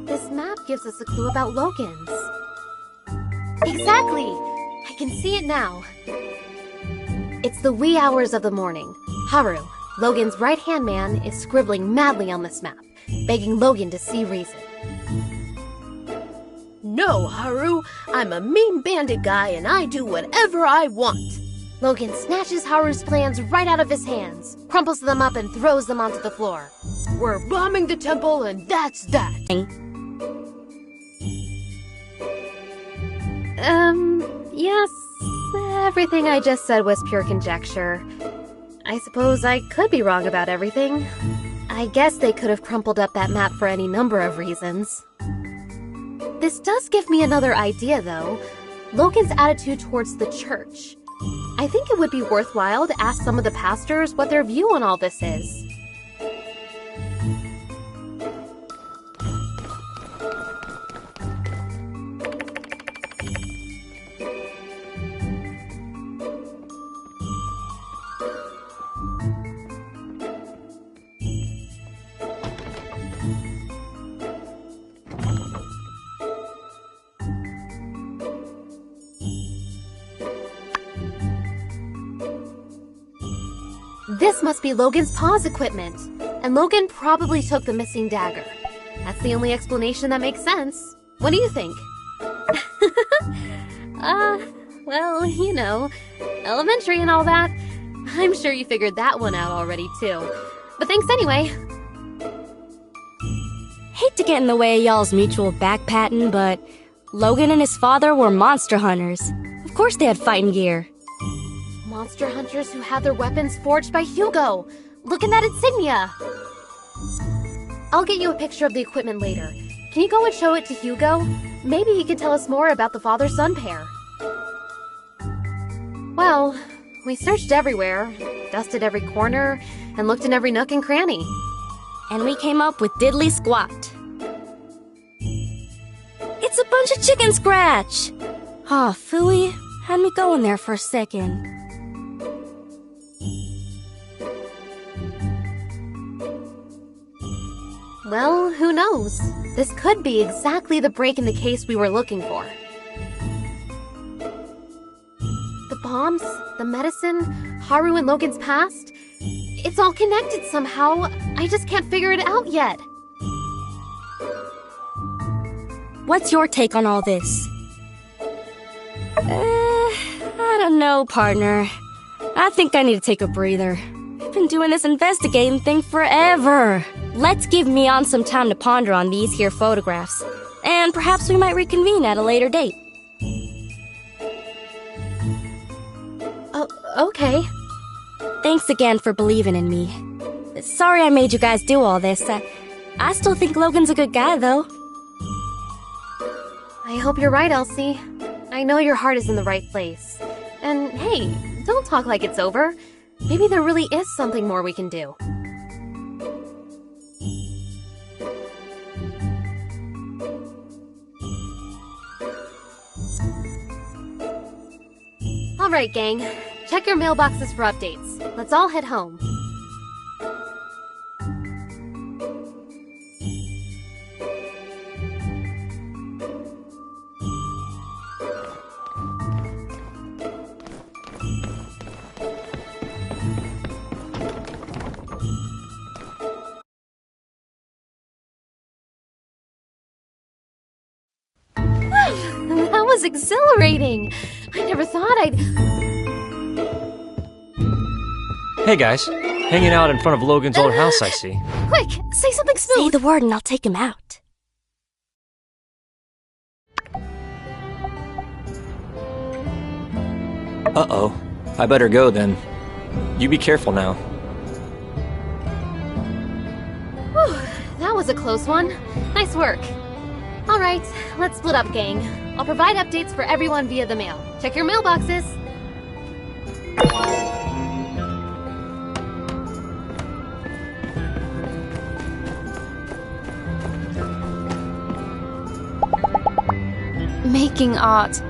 This map gives us a clue about Logan's. Exactly! I can see it now. It's the wee hours of the morning. Haru, Logan's right-hand man, is scribbling madly on this map, begging Logan to see reason. No, Haru, I'm a mean bandit guy and I do whatever I want. Logan snatches Haru's plans right out of his hands, crumples them up and throws them onto the floor. We're bombing the temple and that's that. Yes, everything I just said was pure conjecture. I suppose I could be wrong about everything. I guess they could have crumpled up that map for any number of reasons. This does give me another idea, though. Logan's attitude towards the church. I think it would be worthwhile to ask some of the pastors what their view on all this is. This must be Logan's paw's equipment, and Logan probably took the missing dagger. That's the only explanation that makes sense. What do you think? Well, you know, elementary and all that. I'm sure you figured that one out already, too. But thanks anyway. Hate to get in the way of y'all's mutual back-patting, but Logan and his father were monster hunters. Of course they had fighting gear. Monster hunters who had their weapons forged by Hugo. Look at that insignia. I'll get you a picture of the equipment later. Can you go and show it to Hugo? Maybe he can tell us more about the father-son pair. Well, we searched everywhere, dusted every corner, and looked in every nook and cranny. And we came up with diddly squat. It's a bunch of chicken scratch! Ah, phooey, had me going there for a second. Well, who knows? This could be exactly the break in the case we were looking for. The bombs, the medicine, Haru and Logan's past, it's all connected somehow. I just can't figure it out yet. What's your take on all this? I don't know, partner. I think I need to take a breather. I've been doing this investigating thing forever. Let's give Mion some time to ponder on these here photographs. And perhaps we might reconvene at a later date. Okay. Thanks again for believing in me. Sorry I made you guys do all this. I still think Logan's a good guy, though. I hope you're right, Elsie. I know your heart is in the right place. And hey, don't talk like it's over. Maybe there really is something more we can do. Alright, gang. Check your mailboxes for updates. Let's all head home. That was exhilarating! I never thought I'd... Hey guys, hanging out in front of Logan's old house, I see. Quick, say something smooth! Say the word and I'll take him out. Uh-oh. I better go then. You be careful now. Whew, that was a close one. Nice work. Alright, let's split up, gang. I'll provide updates for everyone via the mail. Check your mailboxes. Making art.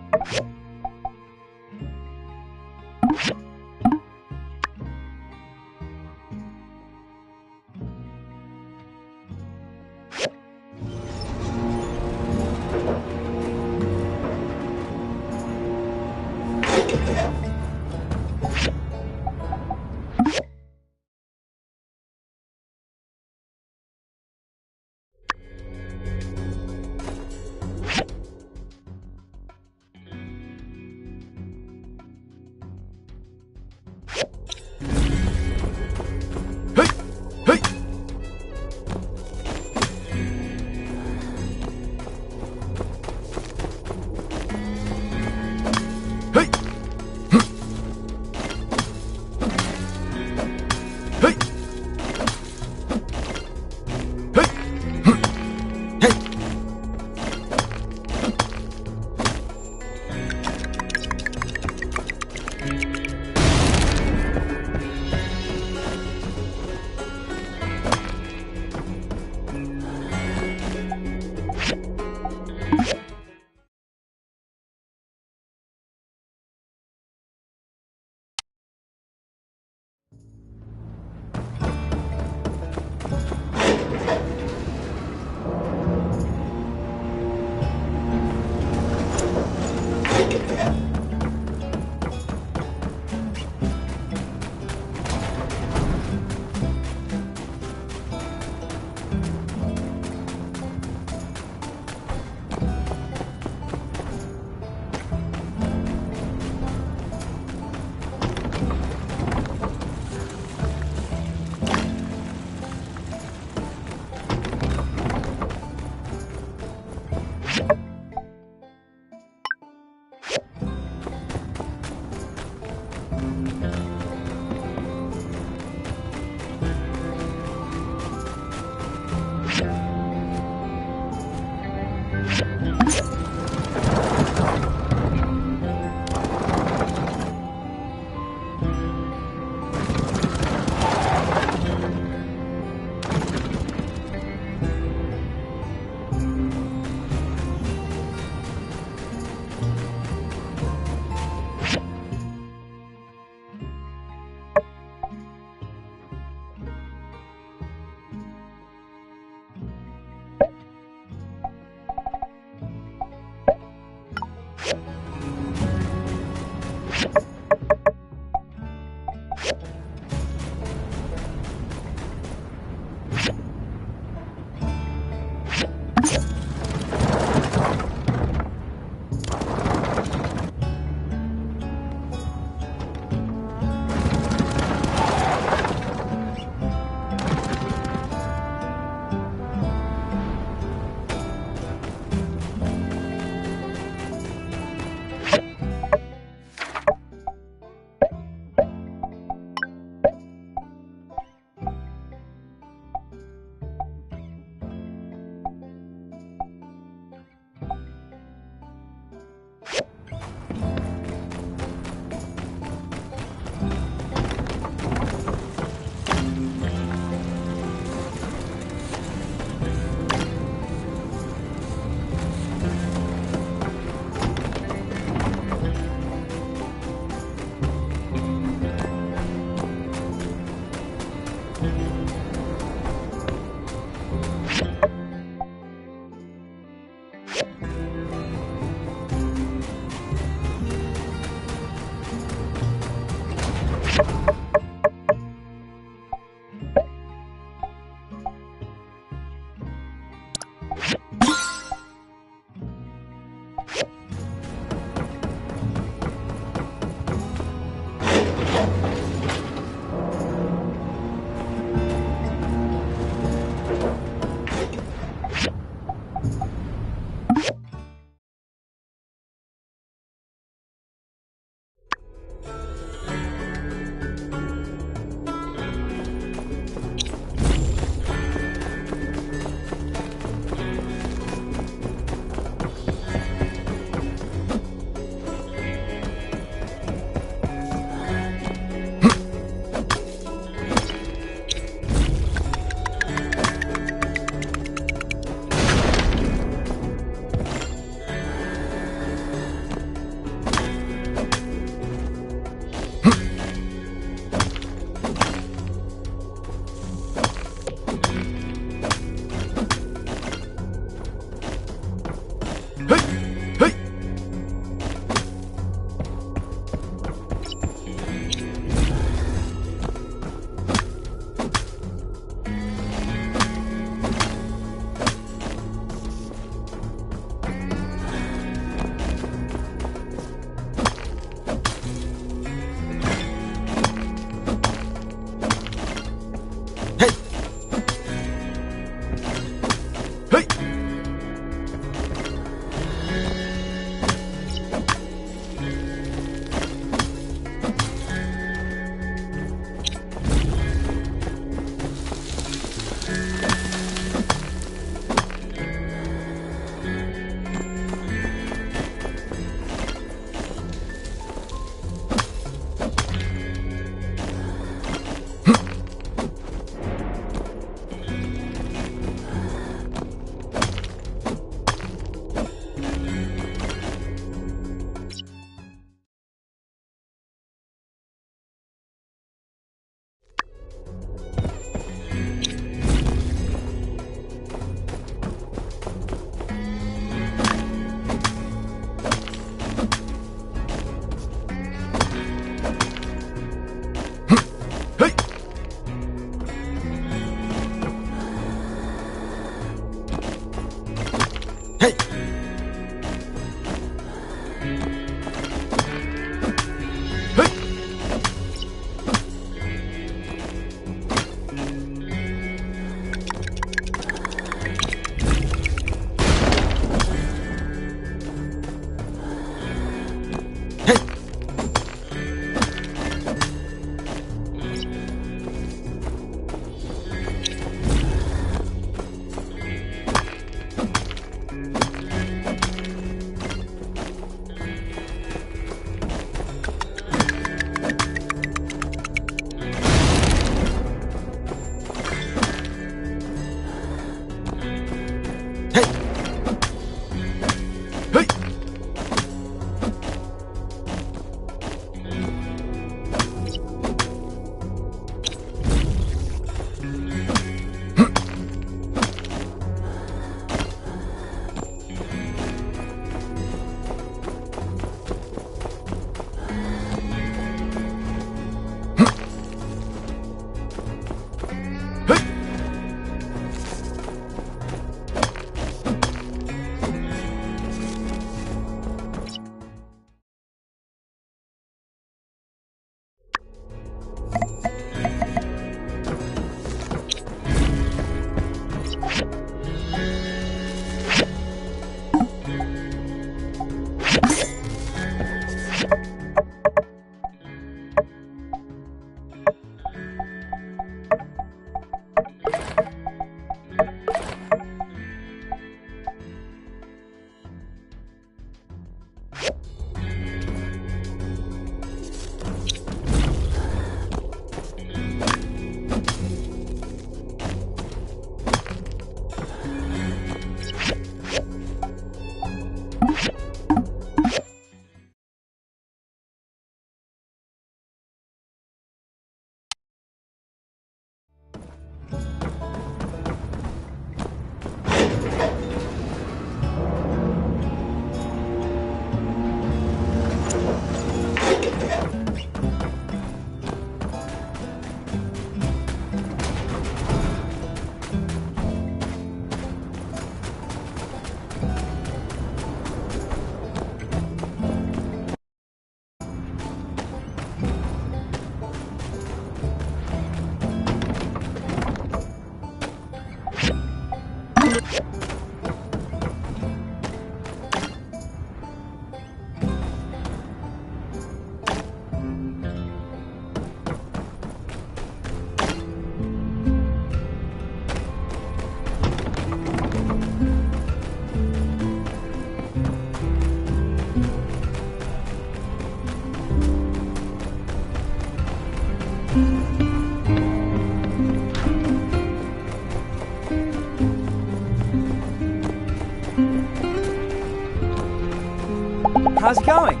How's it going?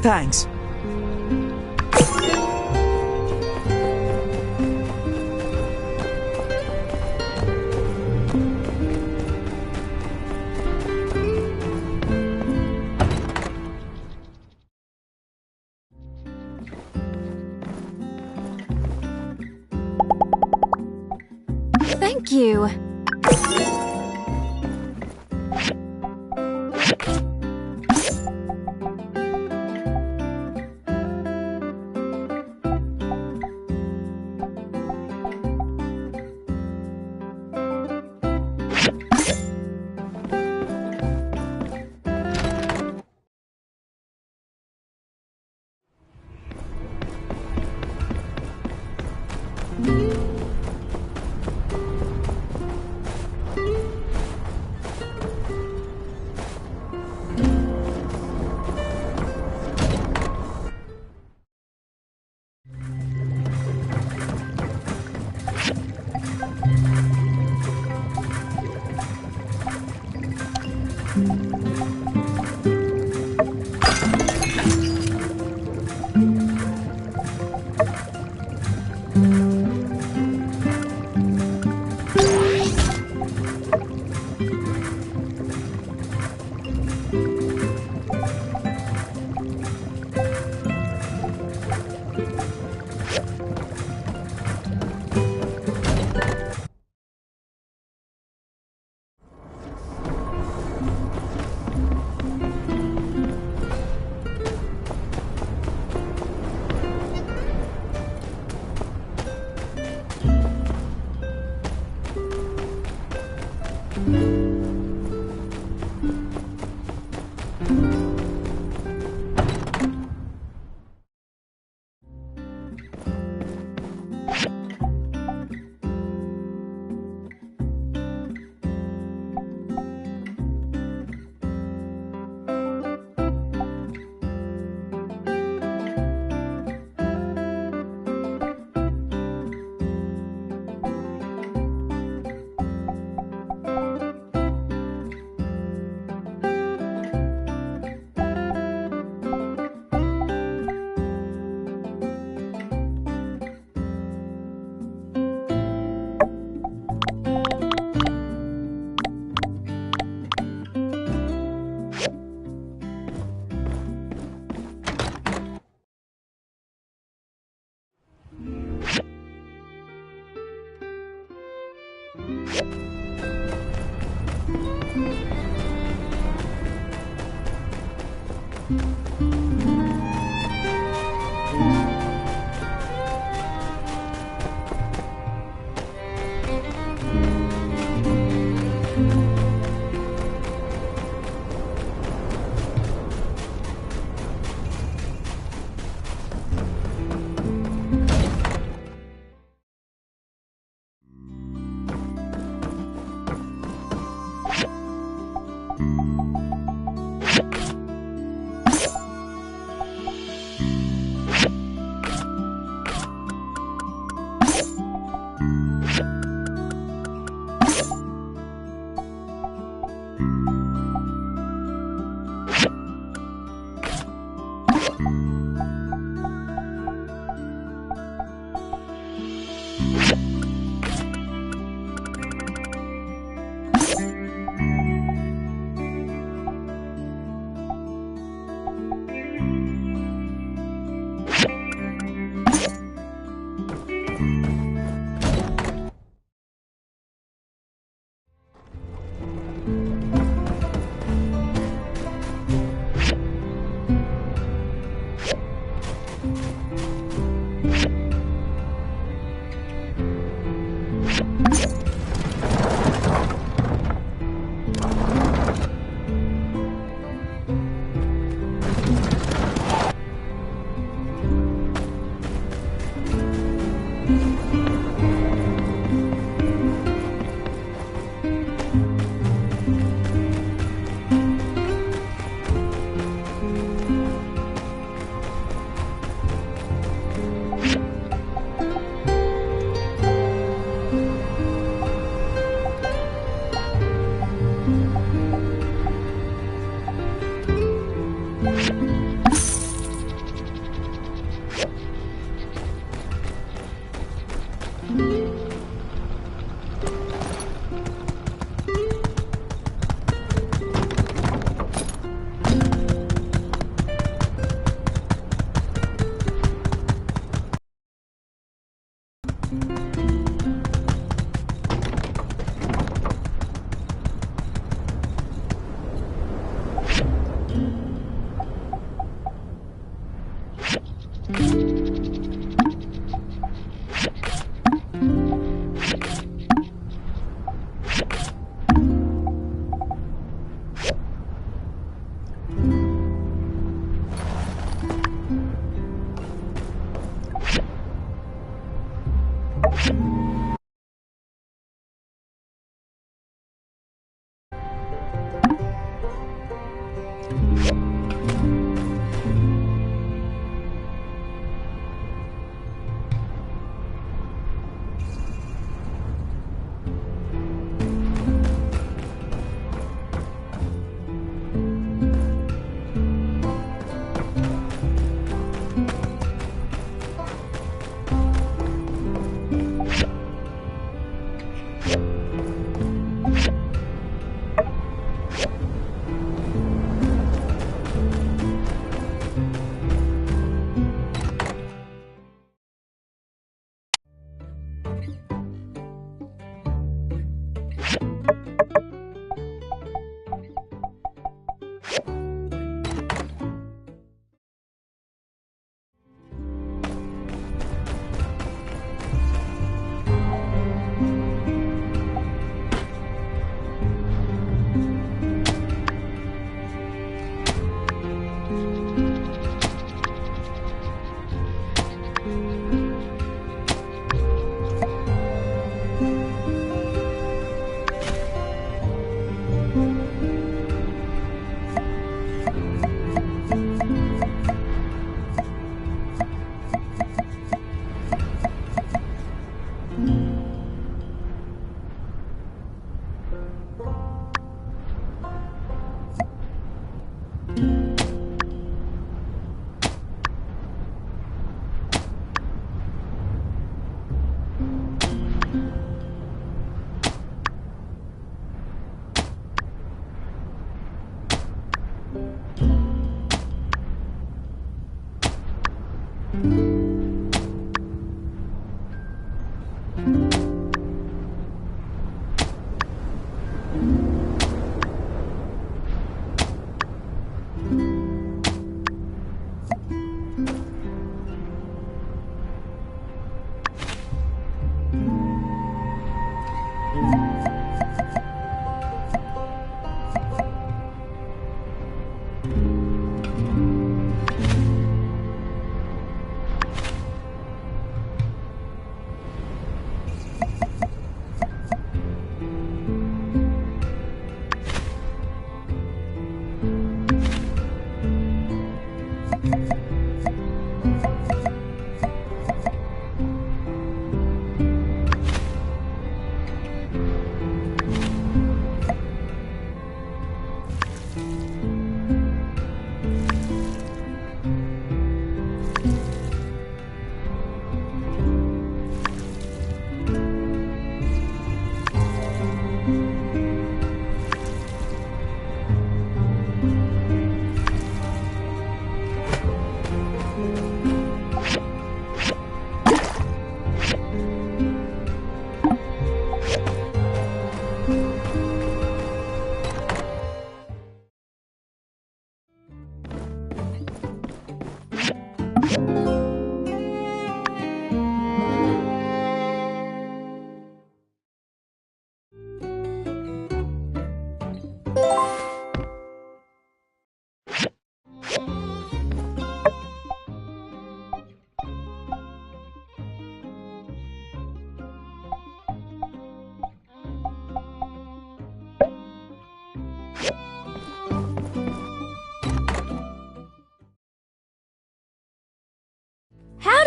Thanks. Thank you.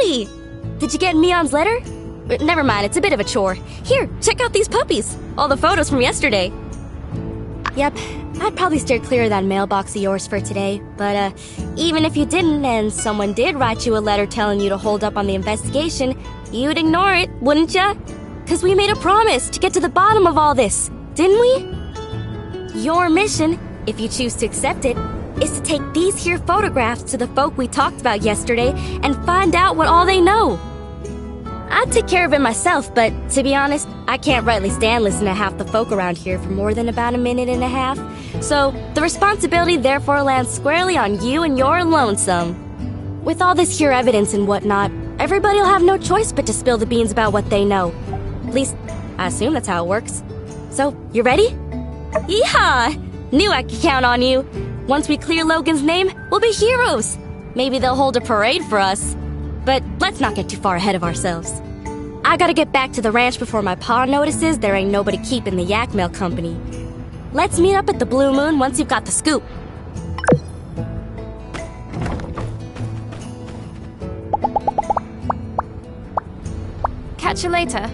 Hey! Did you get Mion's letter? Never mind, it's a bit of a chore. Here, check out these puppies. All the photos from yesterday. Yep, I'd probably steer clear of that mailbox of yours for today. But, even if you didn't and someone did write you a letter telling you to hold up on the investigation, you'd ignore it, wouldn't ya? 'Cause we made a promise to get to the bottom of all this, didn't we? Your mission, if you choose to accept it, is to take these here photographs to the folk we talked about yesterday and find out what all they know. I'd take care of it myself, but to be honest, I can't rightly stand listening to half the folk around here for more than about a minute and a half. So, the responsibility therefore lands squarely on you and your lonesome. With all this here evidence and whatnot, everybody'll have no choice but to spill the beans about what they know. At least, I assume that's how it works. So, you ready? Yeehaw! Knew I could count on you. Once we clear Logan's name, we'll be heroes. Maybe they'll hold a parade for us. But let's not get too far ahead of ourselves. I gotta get back to the ranch before my pa notices there ain't nobody keeping the yak mail company. Let's meet up at the Blue Moon once you've got the scoop. Catch you later.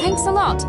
Thanks a lot.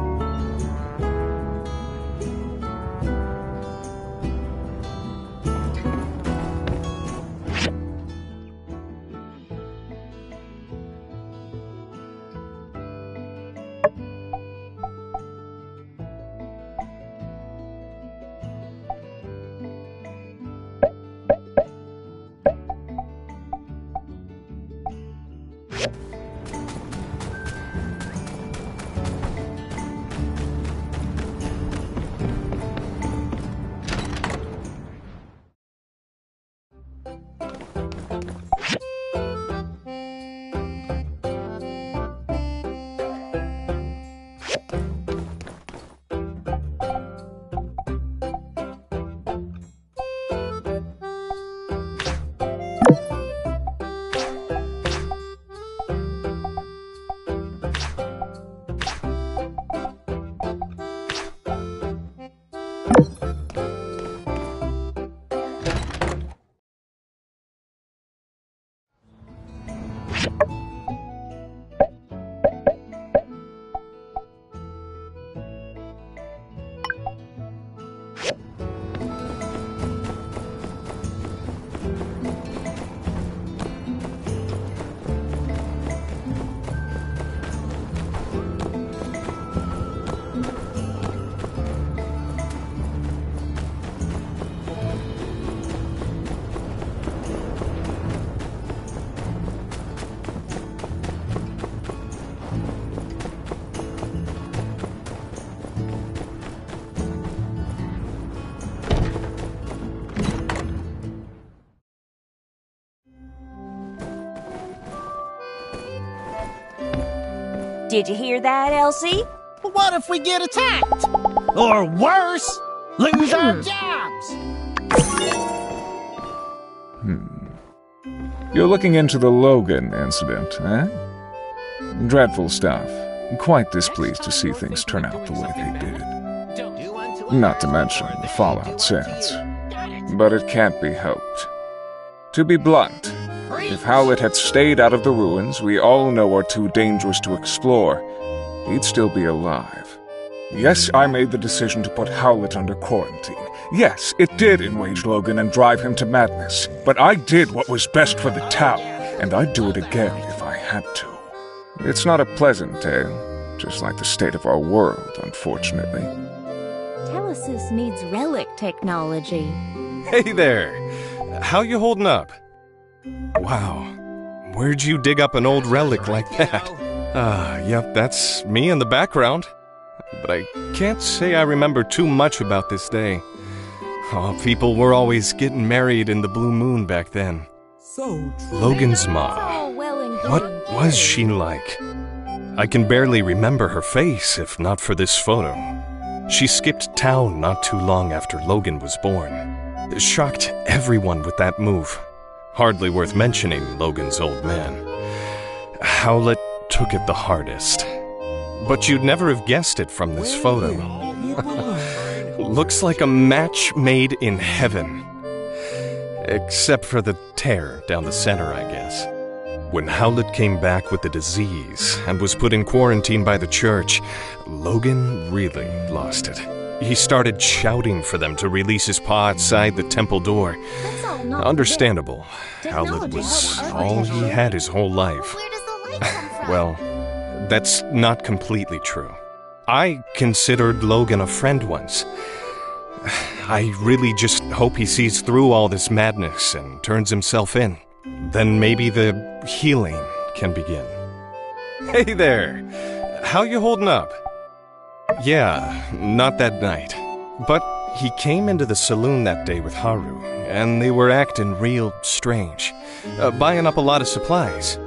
Did you hear that, Elsie? But what if we get attacked? Or worse, lose our jobs? You're looking into the Logan incident, eh? Dreadful stuff. Quite displeased to see things turn out the way they did. Not to mention the fallout since. But it can't be helped. To be blunt, if Howlett had stayed out of the ruins we all know are too dangerous to explore, he'd still be alive. Yes, I made the decision to put Howlett under quarantine. Yes, it did enrage Logan and drive him to madness. But I did what was best for the town, and I'd do it again if I had to. It's not a pleasant tale, just like the state of our world, unfortunately. Telesis needs relic technology. Hey there! How you holding up? Wow, where'd you dig up an old relic like that? Yep, that's me in the background. But I can't say I remember too much about this day. Oh, people were always getting married in the blue moon back then. Logan's ma. What was she like? I can barely remember her face if not for this photo. She skipped town not too long after Logan was born. Shocked everyone with that move. Hardly worth mentioning Logan's old man. Howlett took it the hardest. But you'd never have guessed it from this photo. Looks like a match made in heaven. Except for the tear down the center, I guess. When Howlett came back with the disease and was put in quarantine by the church, Logan really lost it. He started shouting for them to release his paw outside the temple door. Understandable. Howlett was all he had his whole life. Well, that's not completely true. I considered Logan a friend once. I really just hope he sees through all this madness and turns himself in. Then maybe the healing can begin. Hey there! How you holding up? Yeah, not that night. But he came into the saloon that day with Haru, and they were acting real strange, buying up a lot of supplies.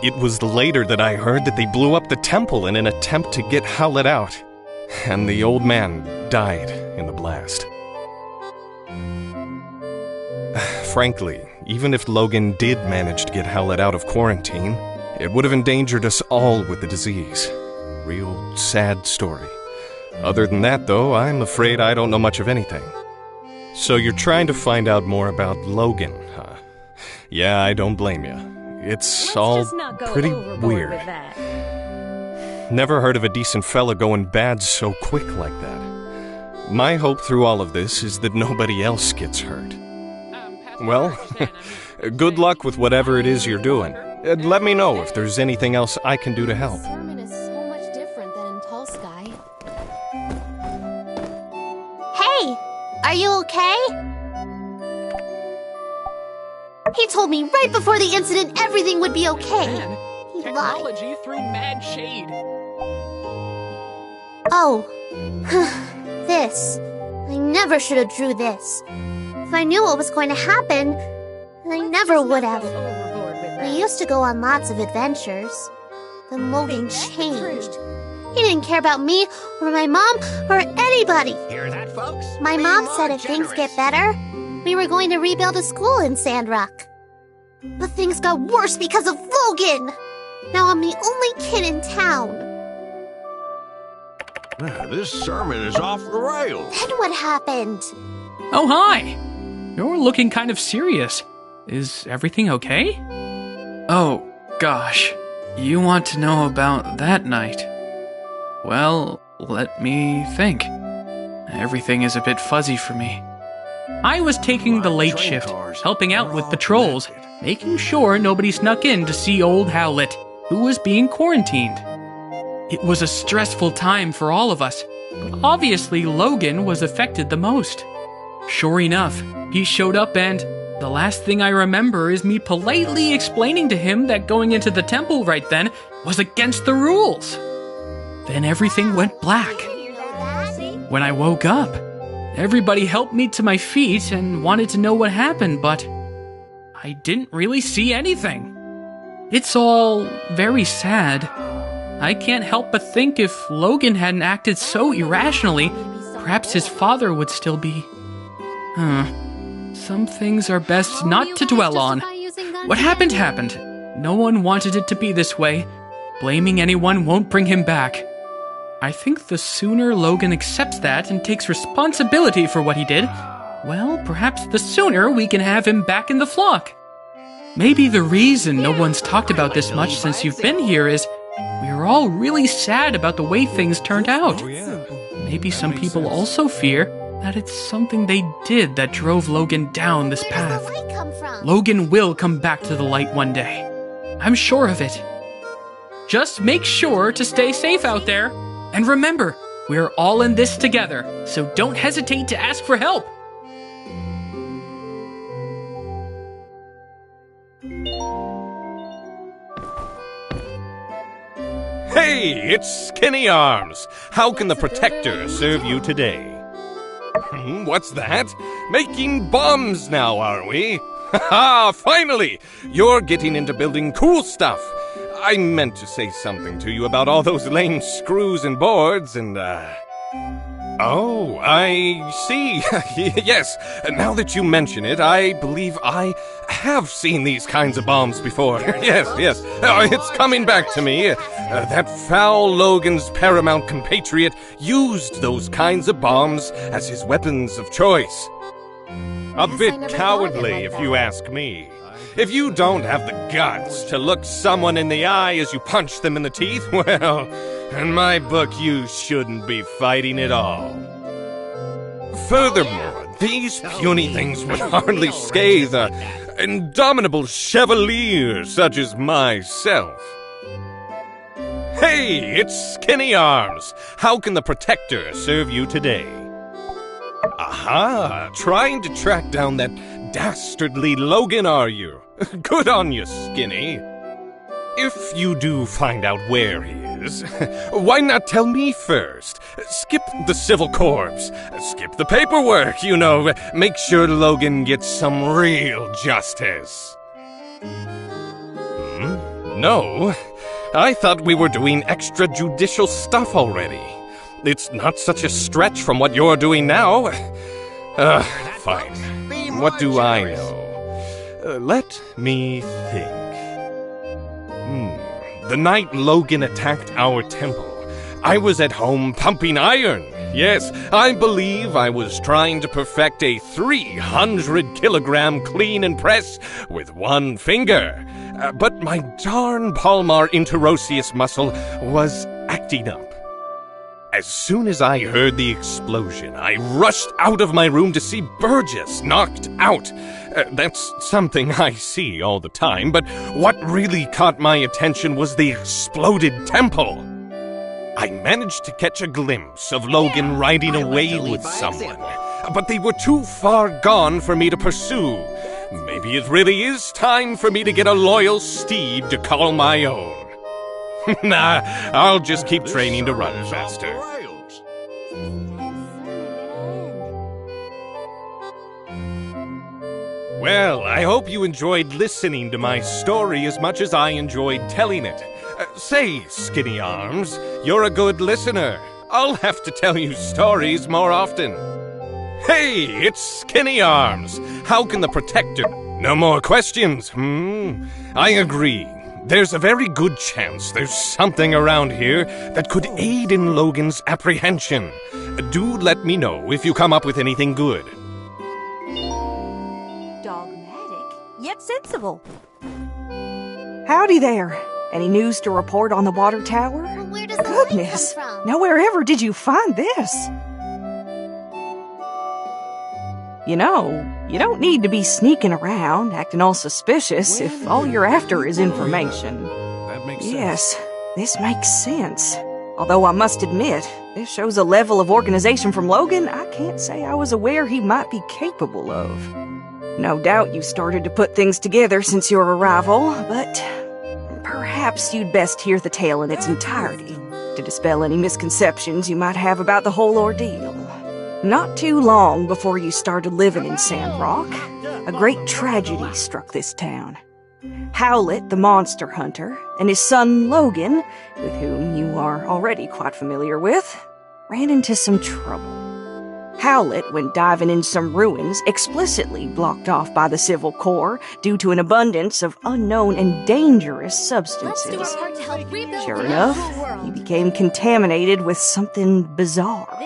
It was later that I heard that they blew up the temple in an attempt to get Howlett out, and the old man died in the blast. Frankly, even if Logan did manage to get Howlett out of quarantine, it would have endangered us all with the disease. Real sad story. Other than that, though, I'm afraid I don't know much of anything. So you're trying to find out more about Logan, huh? Yeah, I don't blame you. It's all pretty weird. Never heard of a decent fella going bad so quick like that. My hope through all of this is that nobody else gets hurt. Well, good luck with whatever it is you're doing. Let me know if there's anything else I can do to help. Sermon is so much different than in Tall Sky. Hey, are you okay? He told me right before the incident everything would be okay. He lied. Technology through mad shade. Oh, this. I never should have drew this. If I knew what was going to happen, I never would have. We used to go on lots of adventures. Then Logan changed. He didn't care about me, or my mom, or anybody. Hear that, folks? My mom said if things get better, we were going to rebuild a school in Sandrock. But things got worse because of Logan! Now I'm the only kid in town. This sermon is off the rails. Then what happened? Oh, hi! You're looking kind of serious. Is everything okay? Oh, gosh. You want to know about that night? Well, let me think. Everything is a bit fuzzy for me. I was taking the late shift, helping out with patrols, making sure nobody snuck in to see old Howlett, who was being quarantined. It was a stressful time for all of us, but obviously Logan was affected the most. Sure enough, he showed up and the last thing I remember is me politely explaining to him that going into the temple right then was against the rules. Then everything went black. When I woke up, everybody helped me to my feet and wanted to know what happened, but I didn't really see anything. It's all very sad. I can't help but think if Logan hadn't acted so irrationally, perhaps his father would still be... Some things are best not to dwell on. What happened happened. No one wanted it to be this way. Blaming anyone won't bring him back. I think the sooner Logan accepts that and takes responsibility for what he did, well, perhaps the sooner we can have him back in the flock. Maybe the reason no one's talked about this much since you've been here is we were all really sad about the way things turned out. Maybe some people also fear that it's something they did that drove Logan down this path. Logan will come back to the light one day. I'm sure of it. Just make sure to stay safe out there. And remember, we're all in this together, so don't hesitate to ask for help. Hey, it's Skinny Arms. How can the Protector serve you today? What's that? Making bombs now, are we? Ha! Finally! You're getting into building cool stuff. I meant to say something to you about all those lame screws and boards and, Oh, I see. Yes, now that you mention it, I believe I have seen these kinds of bombs before. Yes. It's coming back to me. That foul Logan's paramount compatriot used those kinds of bombs as his weapons of choice. A bit cowardly, if you ask me. If you don't have the guts to look someone in the eye as you punch them in the teeth, well, in my book, you shouldn't be fighting at all. Furthermore, these puny things would hardly scathe an indomitable chevalier such as myself. Hey, it's Skinny Arms. How can the Protector serve you today? Aha, trying to track down that dastardly Logan, are you? Good on you, Skinny. If you do find out where he is, why not tell me first? Skip the civil corps, skip the paperwork, make sure Logan gets some real justice. No, I thought we were doing extrajudicial stuff already. It's not such a stretch from what you're doing now. Fine. What do I know? Let me think. The night Logan attacked our temple, I was at home pumping iron. Yes, I believe I was trying to perfect a 300-kilogram clean and press with one finger. But my darn palmar interosseous muscle was acting up. As soon as I heard the explosion, I rushed out of my room to see Burgess knocked out. That's something I see all the time, but what really caught my attention was the exploded temple. I managed to catch a glimpse of Logan riding away with someone, but they were too far gone for me to pursue. Maybe it really is time for me to get a loyal steed to call my own. Nah, I'll just keep training to run faster. Well, I hope you enjoyed listening to my story as much as I enjoyed telling it. Say, Skinny Arms, you're a good listener. I'll have to tell you stories more often. Hey, it's Skinny Arms. How can the Protector... No more questions, I agree. There's a very good chance there's something around here that could aid in Logan's apprehension. Do let me know if you come up with anything good. Dogmatic, yet sensible. Howdy there. Any news to report on the water tower? Where does the Goodness, light come from? now wherever did you find this? You don't need to be sneaking around, acting all suspicious if all you're after is information. That makes sense. Yes, this makes sense. Although I must admit, this shows a level of organization from Logan I can't say I was aware he might be capable of. No doubt you started to put things together since your arrival, but perhaps you'd best hear the tale in its entirety to dispel any misconceptions you might have about the whole ordeal. Not too long before you started living in Sandrock, a great tragedy struck this town. Howlett, the monster hunter, and his son Logan, with whom you are already quite familiar with, ran into some trouble. Howlett, when diving in some ruins, explicitly blocked off by the Civil Corps due to an abundance of unknown and dangerous substances. Let's do our part to help rebuild Sure the enough, natural world. he became contaminated with something bizarre.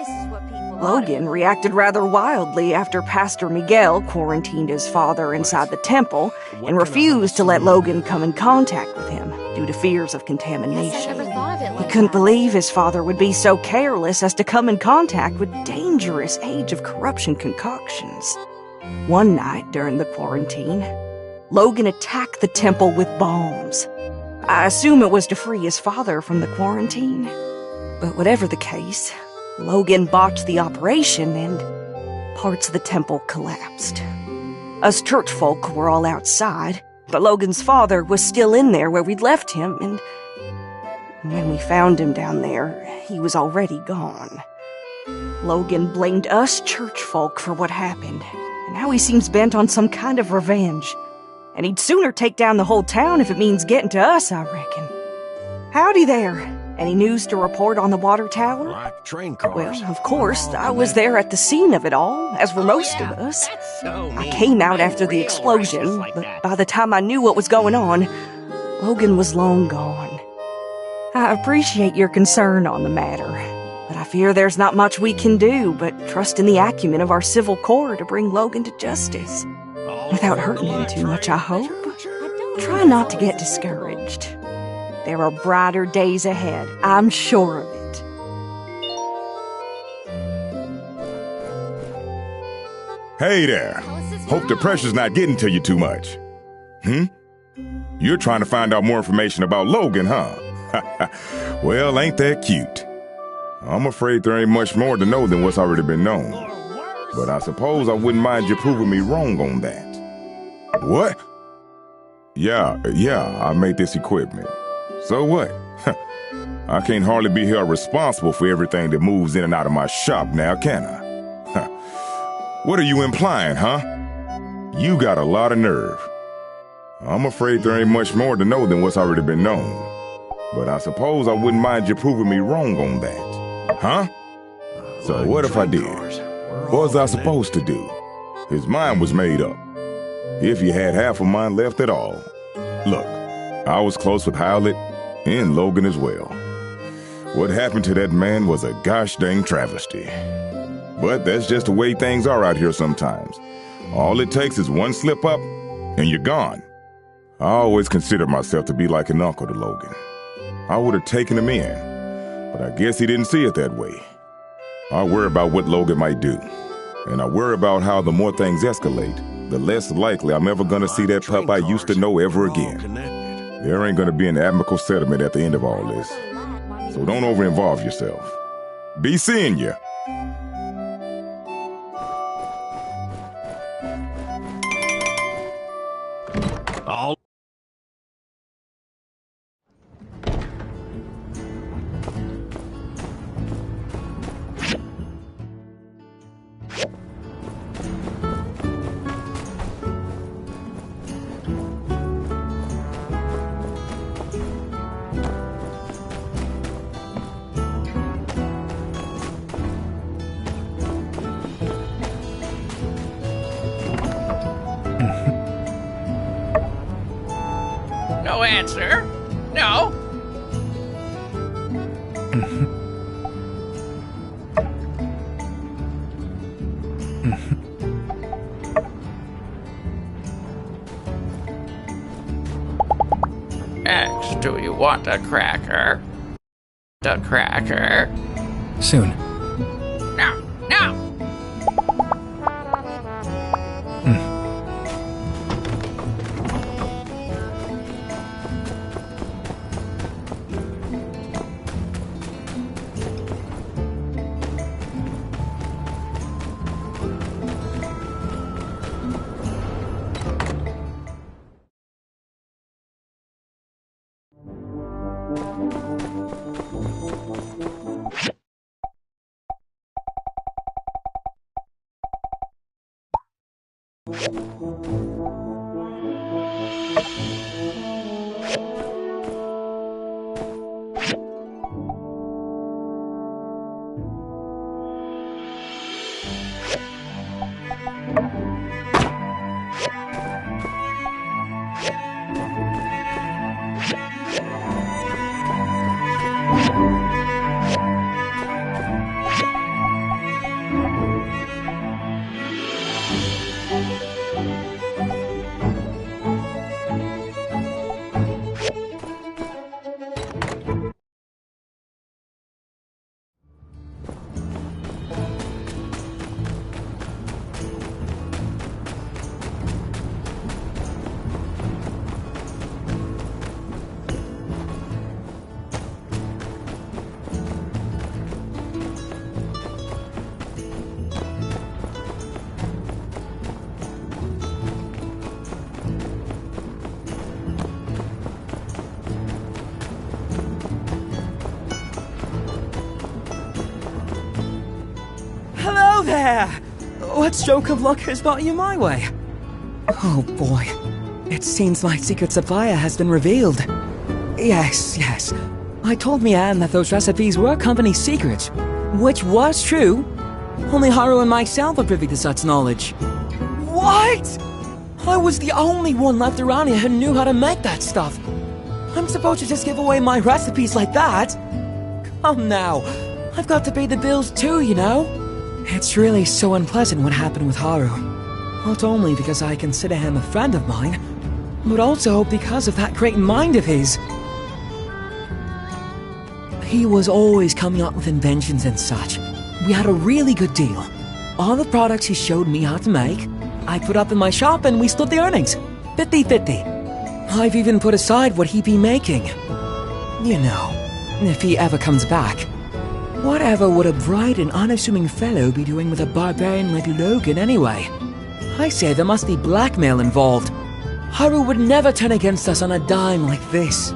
Logan reacted rather wildly after Pastor Miguel quarantined his father inside the temple and refused to let Logan come in contact with him due to fears of contamination. He couldn't believe his father would be so careless as to come in contact with dangerous Age of Corruption concoctions. One night during the quarantine, Logan attacked the temple with bombs. I assume it was to free his father from the quarantine. But whatever the case, Logan botched the operation and parts of the temple collapsed. Us church folk were all outside, but Logan's father was still in there where we'd left him, and when we found him down there, he was already gone. Logan blamed us church folk for what happened, and now he seems bent on some kind of revenge. And he'd sooner take down the whole town if it means getting to us, I reckon. Howdy there. Any news to report on the water tower? Like train cars. Well, of course, I was there at the scene of it all, as were most of us. I came out after the explosion, but by the time I knew what was going on, Logan was long gone. I appreciate your concern on the matter, but I fear there's not much we can do but trust in the acumen of our Civil Corps to bring Logan to justice. Without hurting him too much, I hope. Try not to get discouraged. There are brighter days ahead, I'm sure of it. Hey there. Hope the pressure's not getting to you too much. You're trying to find out more information about Logan, huh? Well, ain't that cute? I'm afraid there ain't much more to know than what's already been known. But I suppose I wouldn't mind you proving me wrong on that. What? Yeah, I made this equipment. So what? I can't hardly be held responsible for everything that moves in and out of my shop now, can I? What are you implying, huh? You got a lot of nerve. I'm afraid there ain't much more to know than what's already been known. But I suppose I wouldn't mind you proving me wrong on that. Huh? So what if I did? What was I supposed to do? His mind was made up. If he had half of mine left at all. Look, I was close with Howlett and Logan as well. What happened to that man was a gosh dang travesty. But that's just the way things are out here sometimes. All it takes is one slip up, and you're gone. I always considered myself to be like an uncle to Logan. I would have taken him in, but I guess he didn't see it that way. I worry about what Logan might do, and I worry about how the more things escalate, the less likely I'm ever gonna see that pup I used to know ever again. There ain't gonna be an amicable settlement at the end of all this. So don't over-involve yourself. Be seeing ya. No answer? No? X, do you want a cracker? The cracker? Soon. No, no! there! What stroke of luck has brought you my way? Oh boy, it seems my secret supplier has been revealed. Yes. I told Mian that those recipes were company secrets, which was true. Only Haru and myself are privy to such knowledge. What? I was the only one left around here who knew how to make that stuff. I'm supposed to just give away my recipes like that? Come now, I've got to pay the bills too, you know? It's really so unpleasant what happened with Haru. Not only because I consider him a friend of mine, but also because of that great mind of his. He was always coming up with inventions and such. We had a really good deal. All the products he showed me how to make, I put up in my shop and we split the earnings. 50-50. I've even put aside what he'd be making. You know, if he ever comes back. Whatever would a bright and unassuming fellow be doing with a barbarian like Logan anyway? I say there must be blackmail involved. Haru would never turn against us on a dime like this.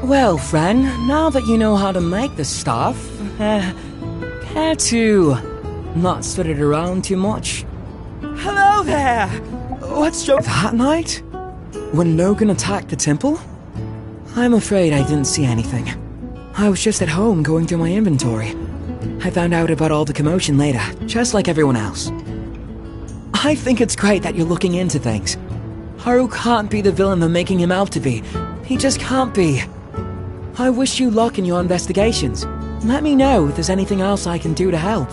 Well, friend, now that you know how to make the stuff, care to not spread it around too much? Hello there! What's your... That night? When Logan attacked the temple? I'm afraid I didn't see anything. I was just at home going through my inventory. I found out about all the commotion later, just like everyone else. I think it's great that you're looking into things. Haru can't be the villain they're making him out to be. He just can't be. I wish you luck in your investigations. Let me know if there's anything else I can do to help.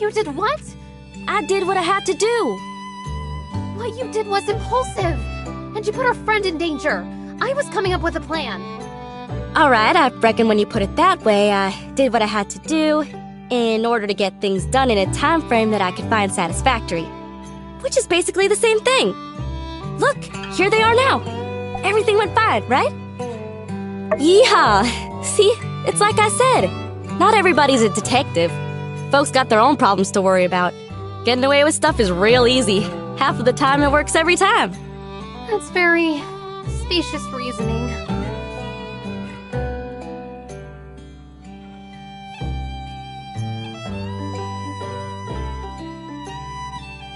You did what? I did what I had to do. What you did was impulsive, and you put our friend in danger. I was coming up with a plan. Alright, I reckon when you put it that way, I did what I had to do in order to get things done in a time frame that I could find satisfactory. Which is basically the same thing. Look, here they are now. Everything went fine, right? Yeehaw! See, it's like I said. Not everybody's a detective. Folks got their own problems to worry about. Getting away with stuff is real easy. Half of the time it works every time. That's very specious reasoning.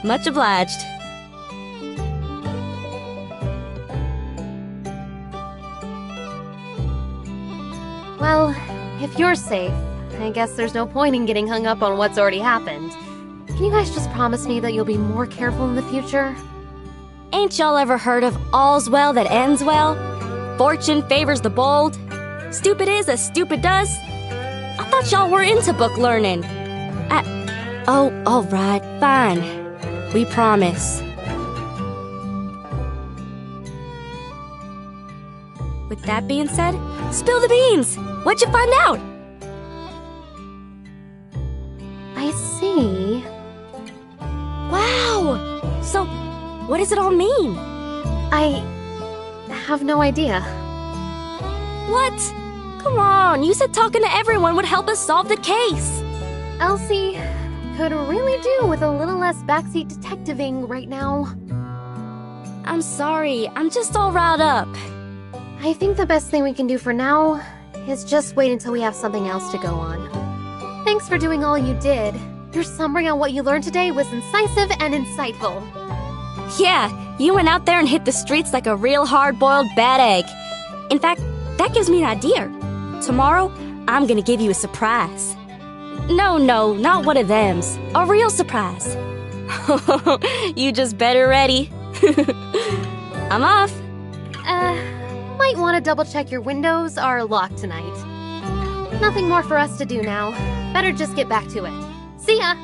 Much obliged. Well, if you're safe, I guess there's no point in getting hung up on what's already happened. Can you guys just promise me that you'll be more careful in the future? Ain't y'all ever heard of all's well that ends well? Fortune favors the bold. Stupid is as stupid does. I thought y'all were into book learning. Oh, alright, fine. We promise. With that being said, spill the beans! What'd you find out? I see. Wow! So, what does it all mean? I have no idea. What? Come on, you said talking to everyone would help us solve the case. Elsie could really do with a little less backseat detectiving right now. I'm sorry, I'm just all riled up. I think the best thing we can do for now is just wait until we have something else to go on. Thanks for doing all you did. Your summary on what you learned today was incisive and insightful. Yeah, you went out there and hit the streets like a real hard-boiled bad egg. In fact, that gives me an idea. Tomorrow, I'm gonna give you a surprise. No, not one of thems. A real surprise. You just better ready. I'm off. Might want to double check your windows are locked tonight. Nothing more for us to do now. Better just get back to it. See ya!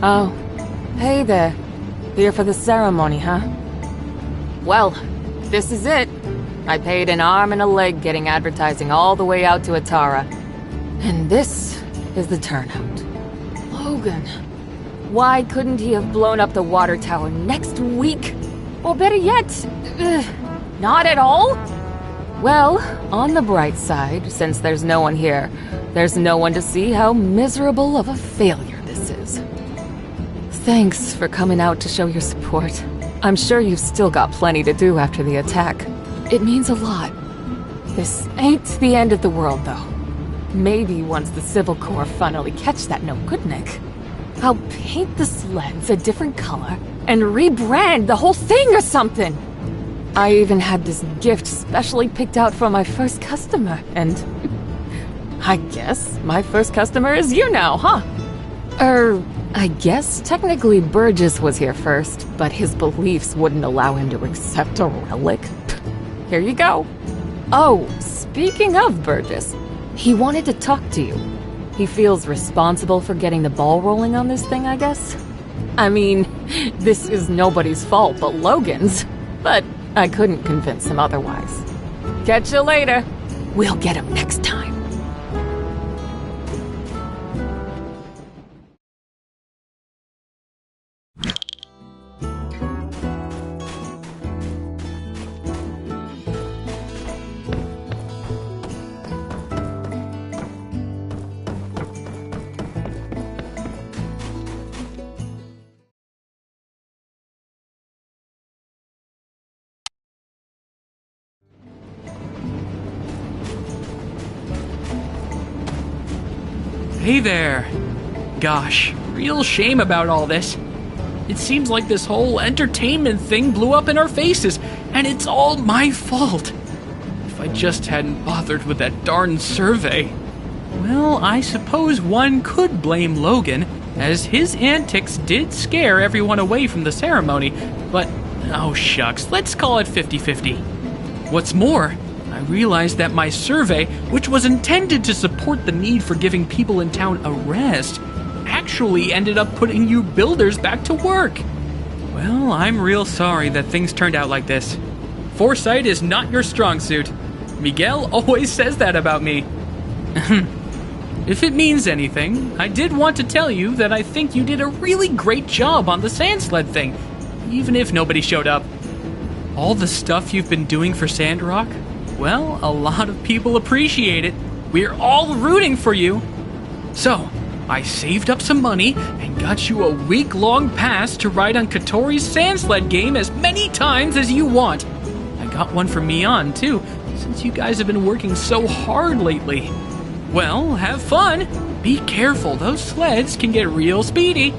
Oh, hey there. Here for the ceremony, huh? Well, this is it. I paid an arm and a leg getting advertising all the way out to Atara. And this is the turnout. Logan. Why couldn't he have blown up the water tower next week? Or better yet, not at all? Well, on the bright side, since there's no one here, there's no one to see how miserable of a failure this is. Thanks for coming out to show your support. I'm sure you've still got plenty to do after the attack. It means a lot. This ain't the end of the world, though. Maybe once the Civil Corps finally catch that no-good Nick, I'll paint the sleds a different color and rebrand the whole thing or something. I even had this gift specially picked out for my first customer, and I guess my first customer is you now, huh? I guess technically Burgess was here first, but his beliefs wouldn't allow him to accept a relic. Here you go. Oh, speaking of Burgess, he wanted to talk to you. He feels responsible for getting the ball rolling on this thing, I guess. I mean, this is nobody's fault but Logan's, but I couldn't convince him otherwise. Catch you later. We'll get him next time. Hey there. Gosh, real shame about all this. It seems like this whole entertainment thing blew up in our faces, and it's all my fault. If I just hadn't bothered with that darn survey. Well, I suppose one could blame Logan, as his antics did scare everyone away from the ceremony, but oh shucks, let's call it 50-50. What's more, I realized that my survey, which was intended to support the need for giving people in town a rest, actually ended up putting you builders back to work. Well, I'm real sorry that things turned out like this. Foresight is not your strong suit. Miguel always says that about me. If it means anything, I did want to tell you that I think you did a really great job on the sand sled thing, even if nobody showed up. All the stuff you've been doing for Sandrock, well, a lot of people appreciate it. We're all rooting for you. So, I saved up some money and got you a week-long pass to ride on Katori's sand sled game as many times as you want. I got one for Mion, too, since you guys have been working so hard lately. Well, have fun. Be careful, those sleds can get real speedy.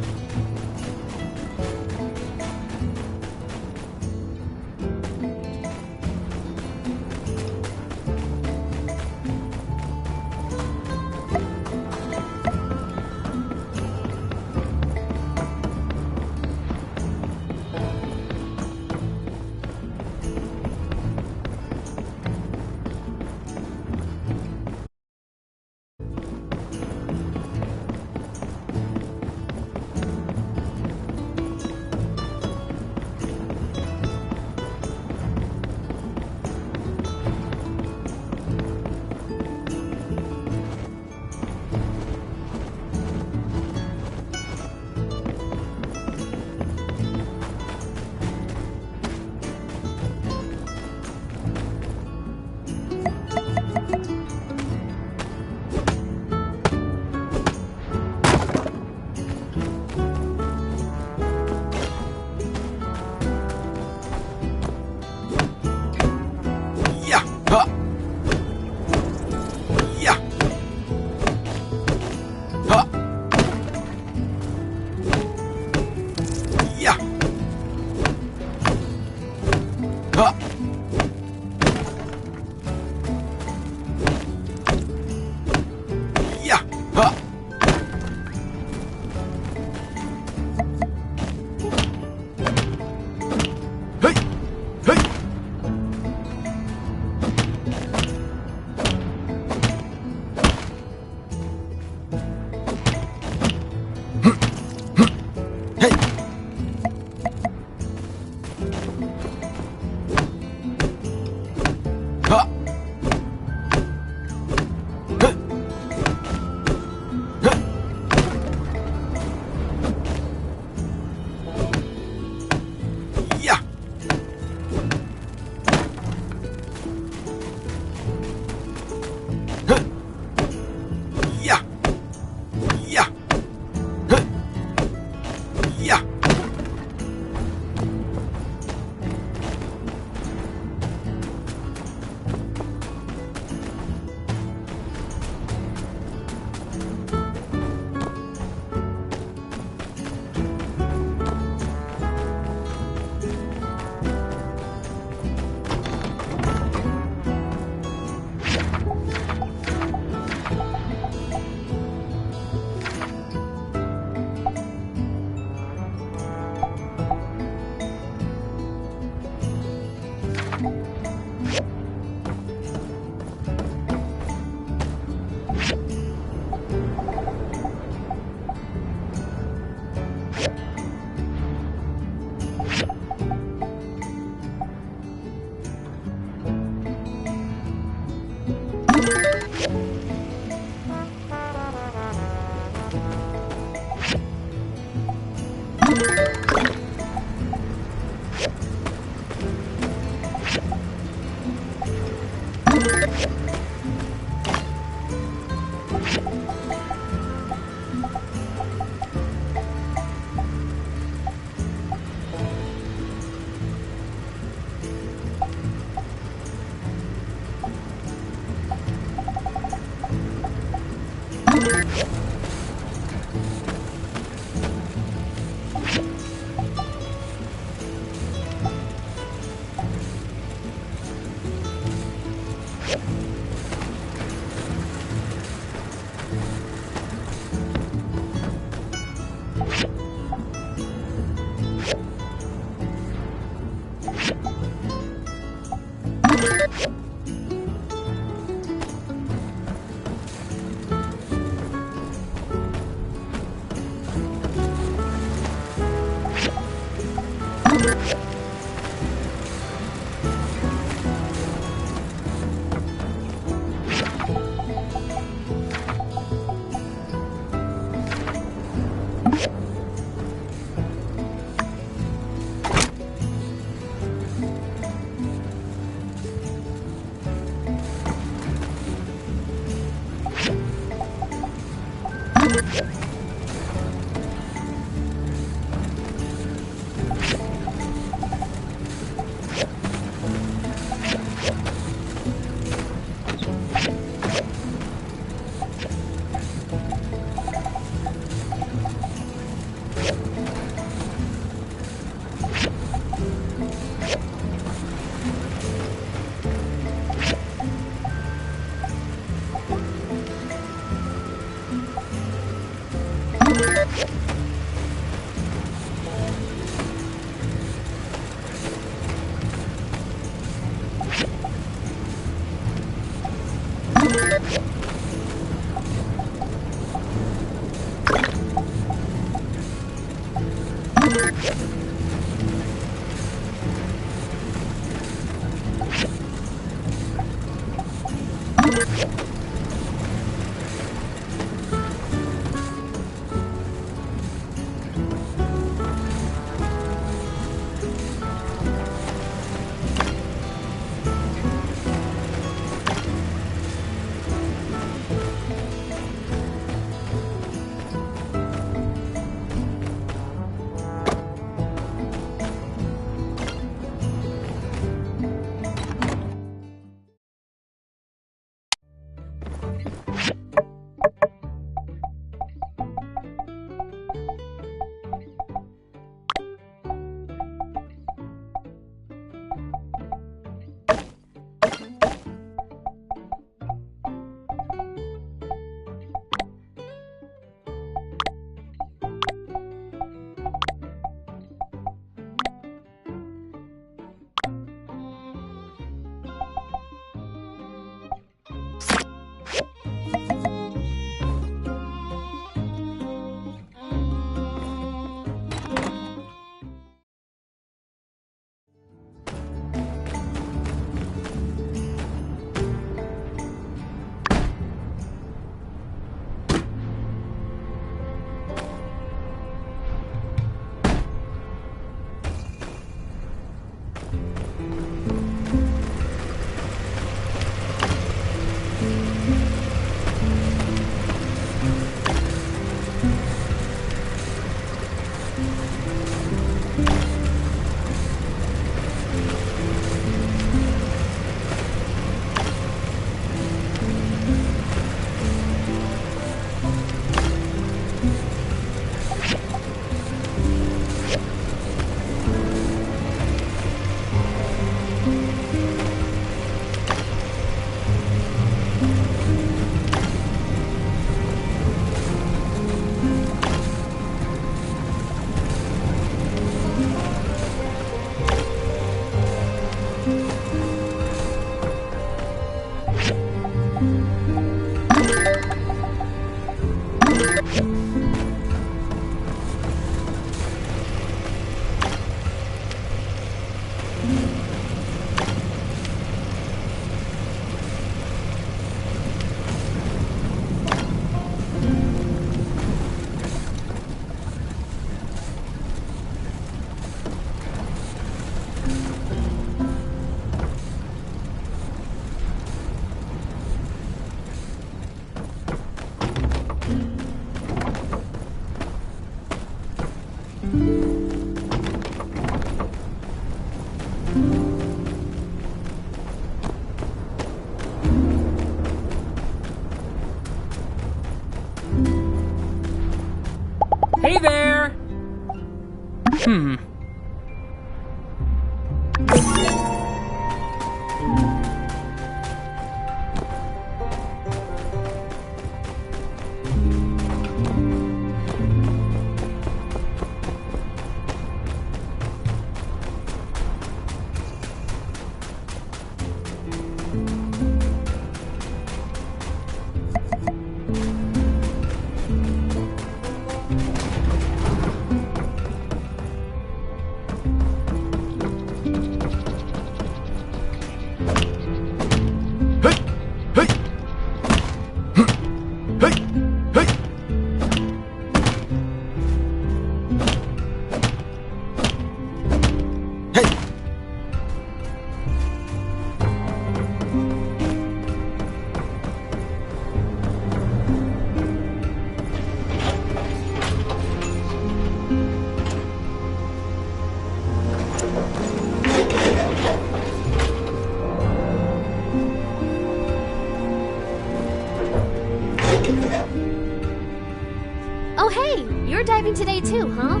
Oh hey, you're diving today too, huh?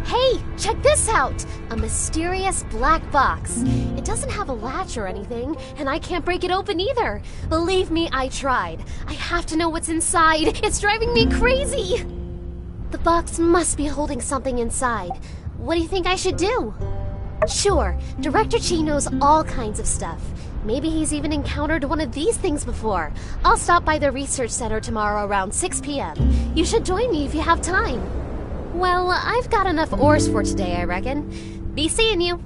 Hey, check this out! A mysterious black box. It doesn't have a latch or anything, and I can't break it open either. Believe me, I tried. I have to know what's inside. It's driving me crazy! The box must be holding something inside. What do you think I should do? Sure, Director Chi knows all kinds of stuff. Maybe he's even encountered one of these things before. I'll stop by the research center tomorrow around 6 p.m. You should join me if you have time. Well, I've got enough ores for today, I reckon. Be seeing you.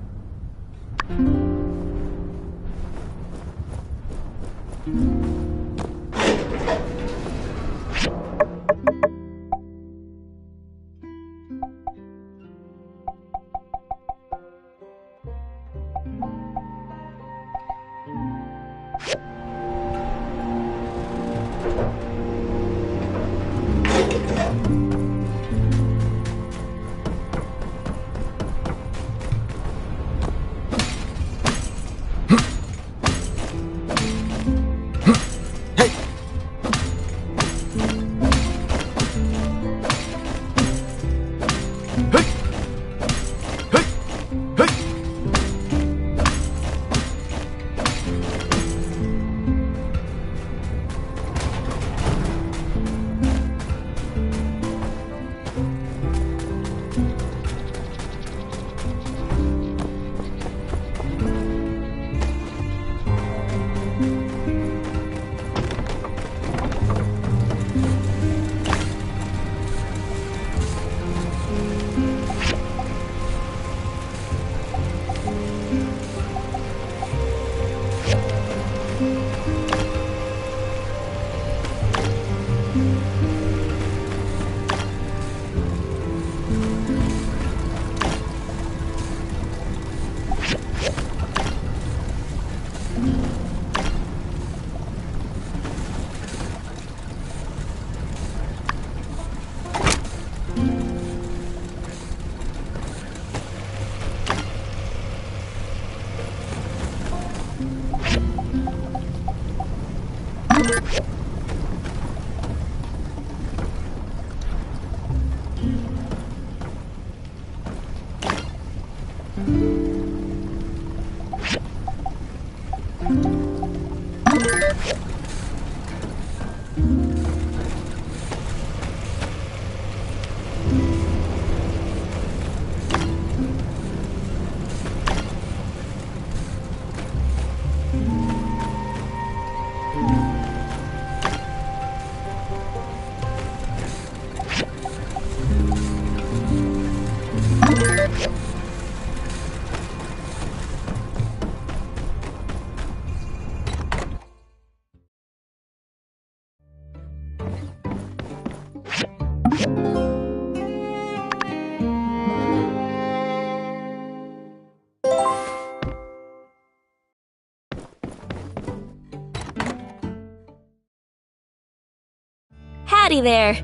Howdy there.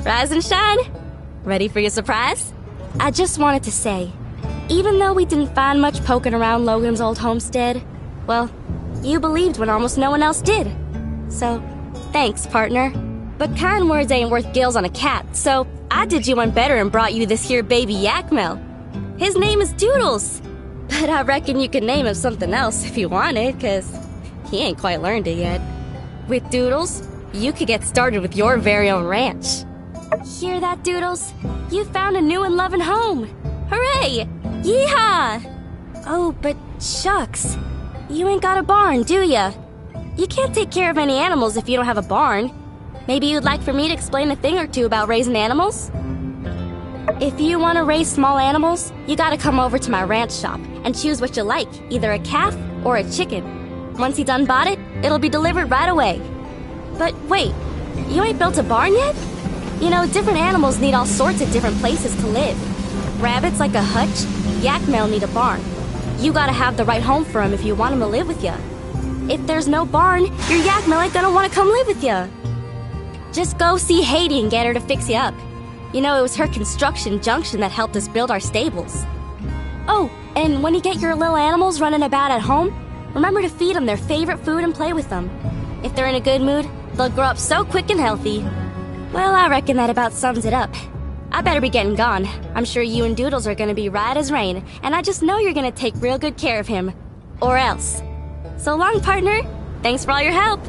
Rise and shine? Ready for your surprise? I just wanted to say, even though we didn't find much poking around Logan's old homestead, well, you believed when almost no one else did. So, thanks, partner. But kind words ain't worth gills on a cat, so I did you one better and brought you this here baby Yakmel. His name is Doodles. But I reckon you could name him something else if you wanted, 'cause he ain't quite learned it yet. With Doodles, you could get started with your very own ranch. Hear that, Doodles? You found a new and loving home. Hooray! Yeehaw! Oh, but shucks. You ain't got a barn, do ya? You can't take care of any animals if you don't have a barn. Maybe you'd like for me to explain a thing or two about raising animals? If you want to raise small animals, you gotta come over to my ranch shop and choose what you like, either a calf or a chicken. Once you done bought it, it'll be delivered right away. But wait, you ain't built a barn yet? You know, different animals need all sorts of different places to live. Rabbits like a hutch, Yakmel need a barn. You gotta have the right home for him if you want him to live with ya. If there's no barn, your Yakmel ain't gonna want to come live with ya. Just go see Haiti and get her to fix you up. You know, it was her construction junction that helped us build our stables. Oh, and when you get your little animals running about at home, remember to feed them their favorite food and play with them. If they're in a good mood, they'll grow up so quick and healthy. Well, I reckon that about sums it up. I better be getting gone. I'm sure you and Doodles are gonna be right as rain, and I just know you're gonna take real good care of him. Or else. So long, partner. Thanks for all your help.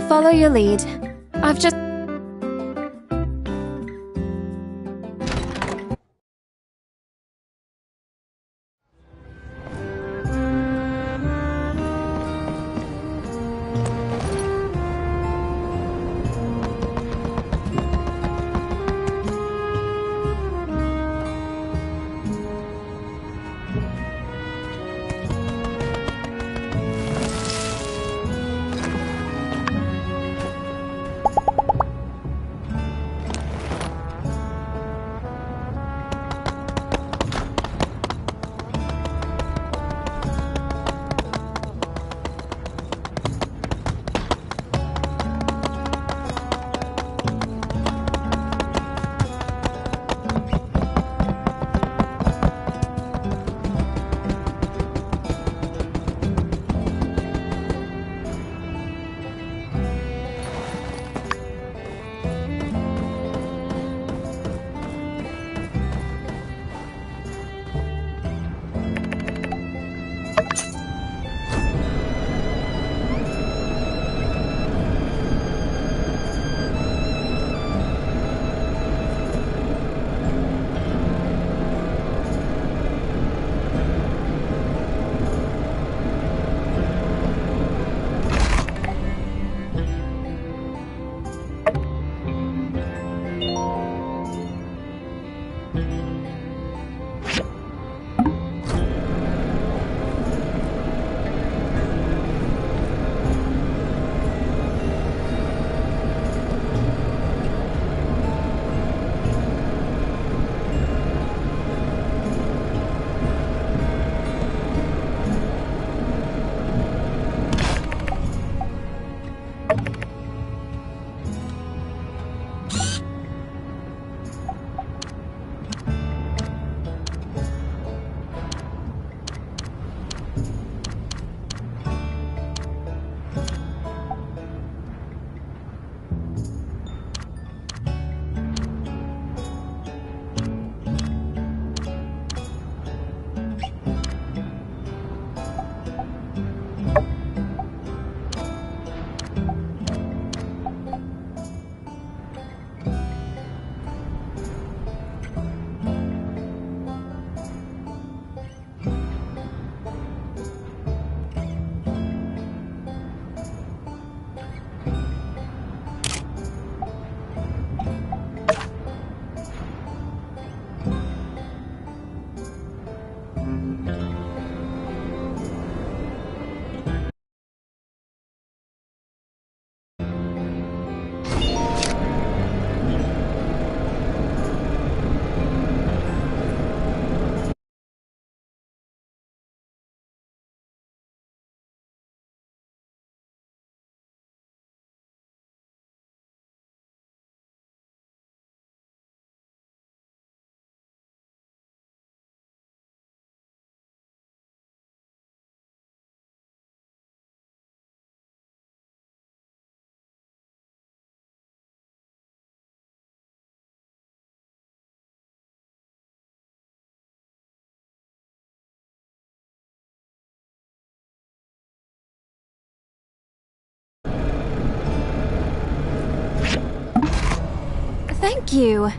I'll follow your lead. I've just... Thank you.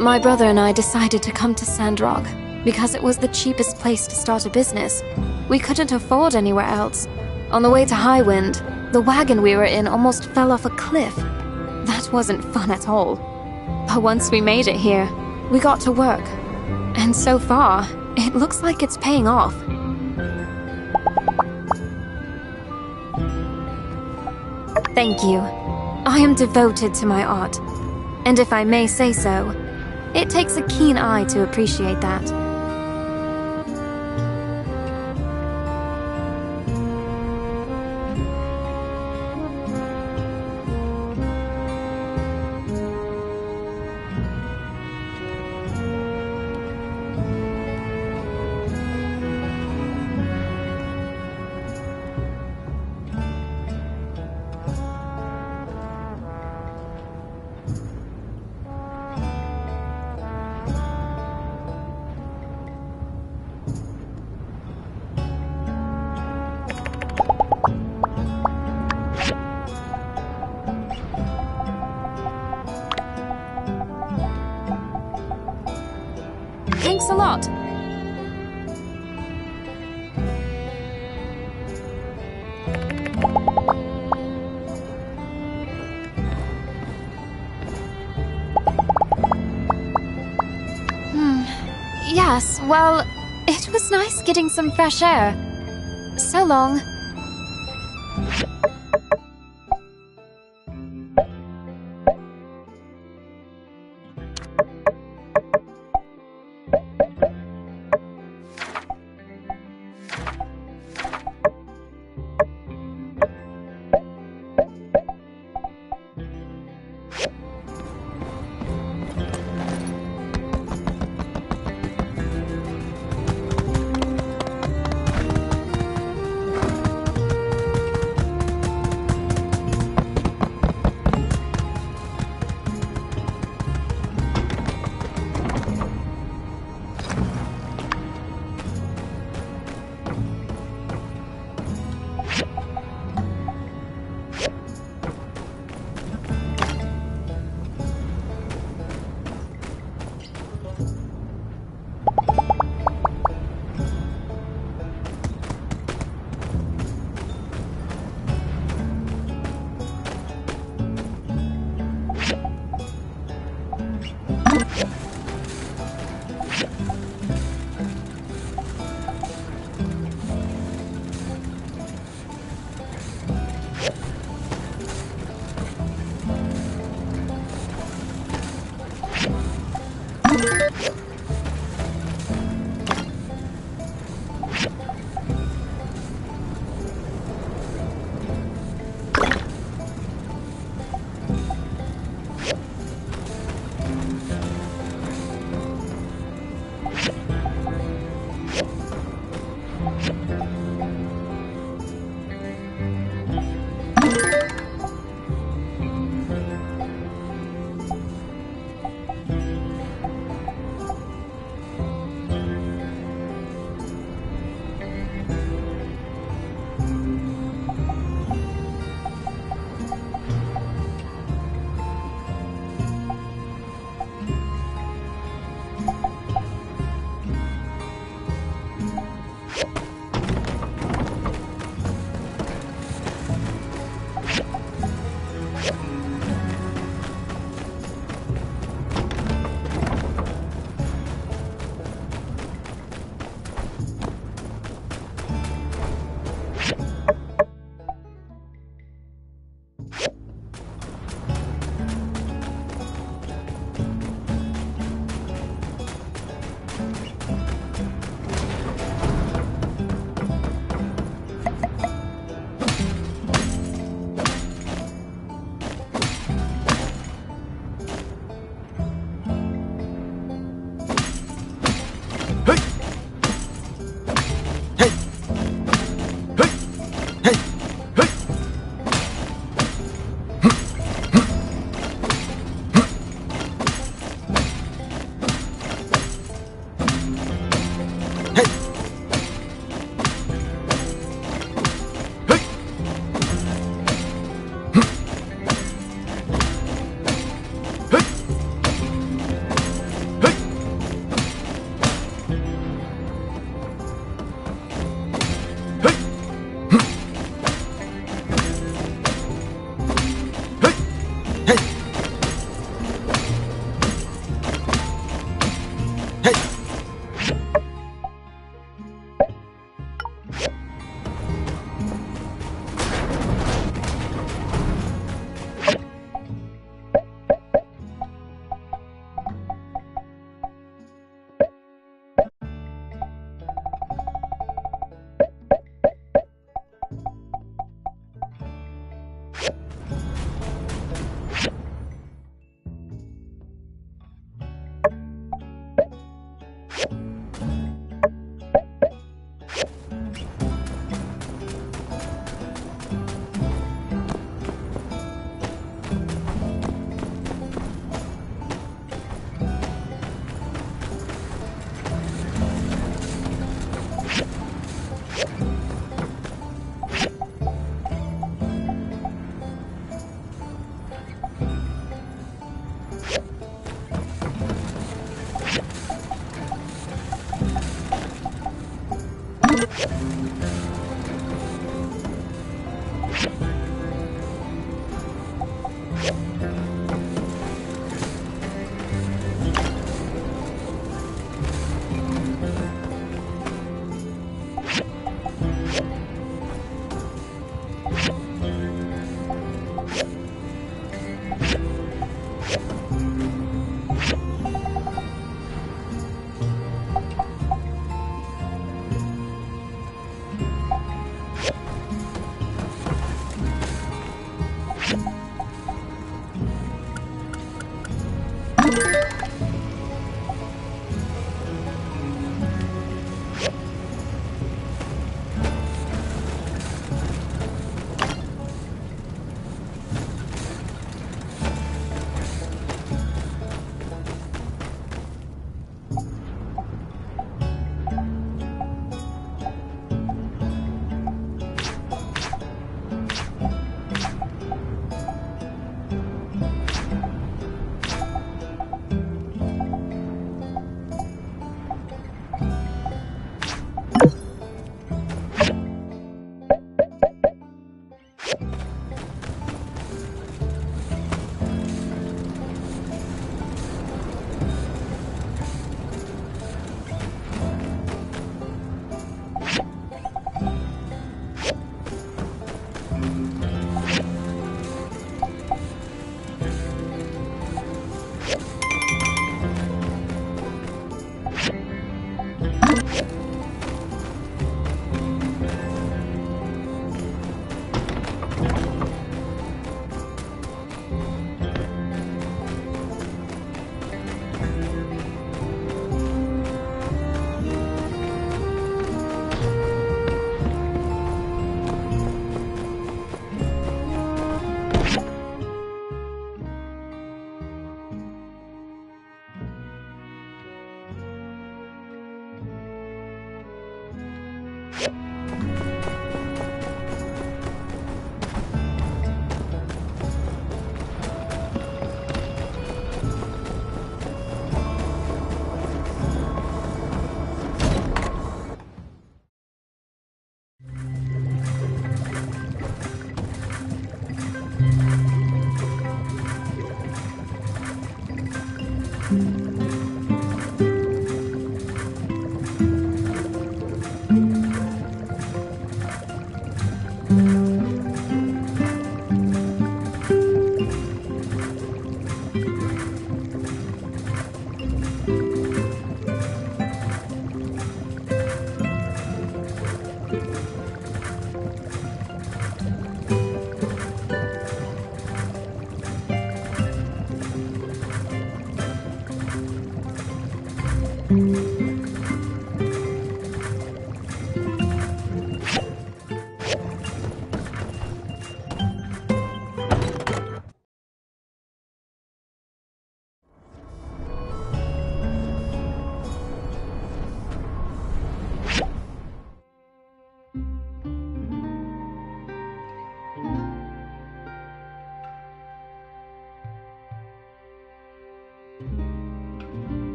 My brother and I decided to come to Sandrock because it was the cheapest place to start a business. We couldn't afford anywhere else. On the way to Highwind, the wagon we were in almost fell off a cliff. That wasn't fun at all. But once we made it here, we got to work. And so far, it looks like it's paying off. Thank you. I am devoted to my art. And if I may say so, it takes a keen eye to appreciate that. Thanks a lot. Yes, well, it was nice getting some fresh air. So long.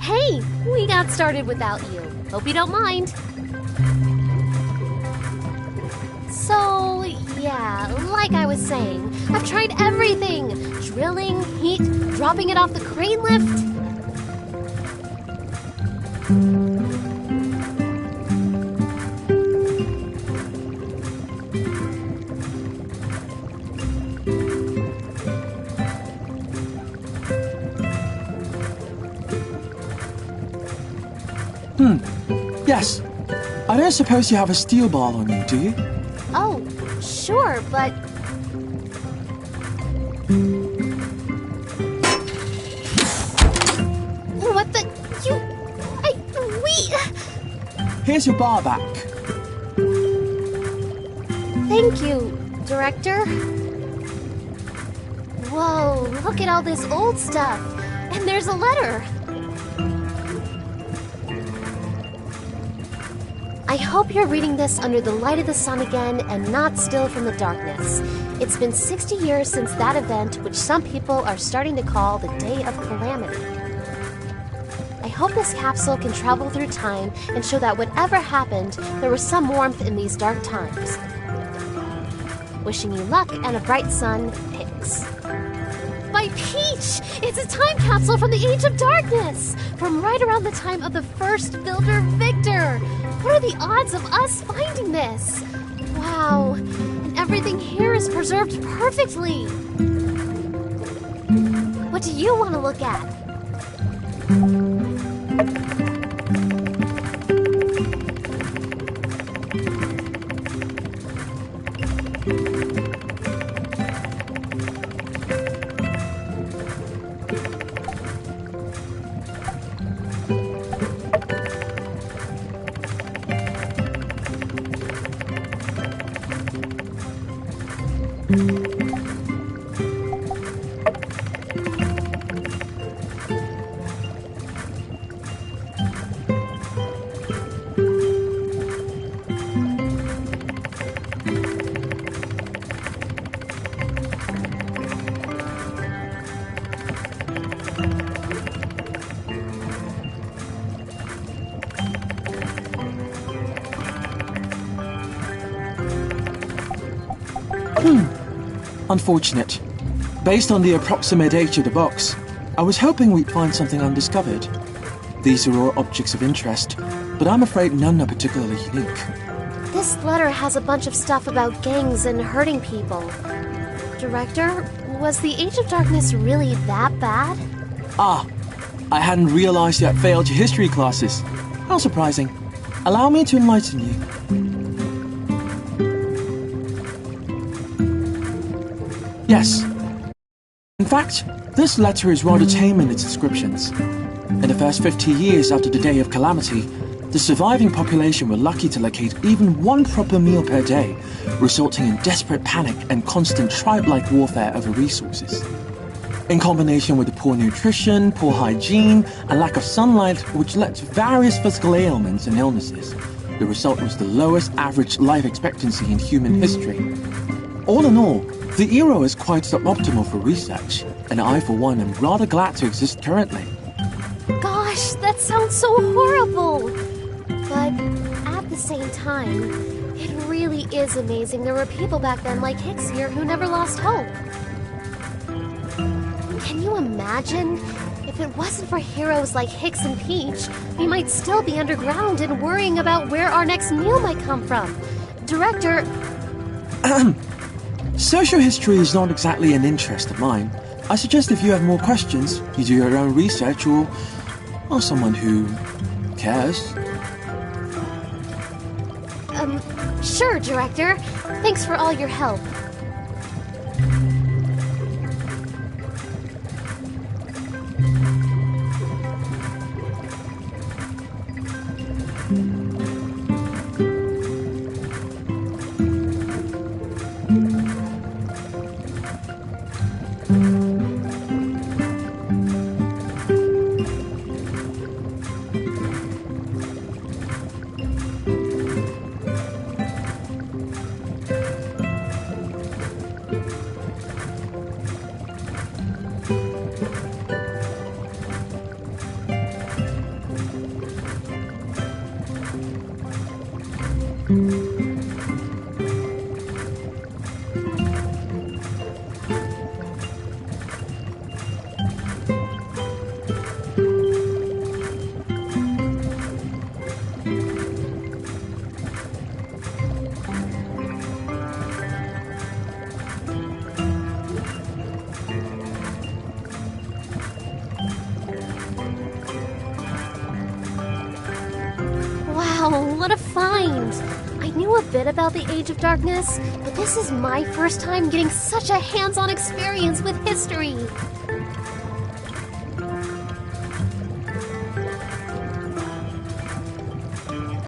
Hey, we got started without you. Hope you don't mind. So, yeah, like I was saying, I've tried everything. Drilling, heat, dropping it off the crane lift. Yes. I don't suppose you have a steel ball on you, do you? Oh, sure, but... What the... Here's your bar back. Thank you, Director. Whoa, look at all this old stuff. And there's a letter. I hope you're reading this under the light of the sun again and not still from the darkness. It's been 60 years since that event, which some people are starting to call the Day of Calamity. I hope this capsule can travel through time and show that whatever happened, there was some warmth in these dark times. Wishing you luck and a bright sun, Hicks. My Peach! It's a time capsule from the Age of Darkness! From right around the time of the first Builder Victor! What are the odds of us finding this? Wow, and everything here is preserved perfectly! What do you want to look at? Unfortunate. Based on the approximate age of the box, I was hoping we'd find something undiscovered. These are all objects of interest, but I'm afraid none are particularly unique. This letter has a bunch of stuff about gangs and hurting people. Director, was the Age of Darkness really that bad? Ah, I hadn't realized you had failed your history classes. How surprising. Allow me to enlighten you. Yes. In fact, this letter is rather tame in its descriptions. In the first 50 years after the Day of Calamity, the surviving population were lucky to locate even one proper meal per day, resulting in desperate panic and constant tribe-like warfare over resources. In combination with the poor nutrition, poor hygiene, and lack of sunlight, which led to various physical ailments and illnesses, the result was the lowest average life expectancy in human history. All in all, the era is quite suboptimal for research, and I, for one, am rather glad to exist currently. Gosh, that sounds so horrible! But at the same time, it really is amazing there were people back then like Hicks here who never lost hope. Can you imagine? If it wasn't for heroes like Hicks and Peach, we might still be underground and worrying about where our next meal might come from. Director... Social history is not exactly an interest of mine. I suggest if you have more questions, you do your own research or someone who cares. Sure, Director. Thanks for all your help. Wow, what a find! I knew a bit about the Age of Darkness, but this is my first time getting such a hands-on experience with history.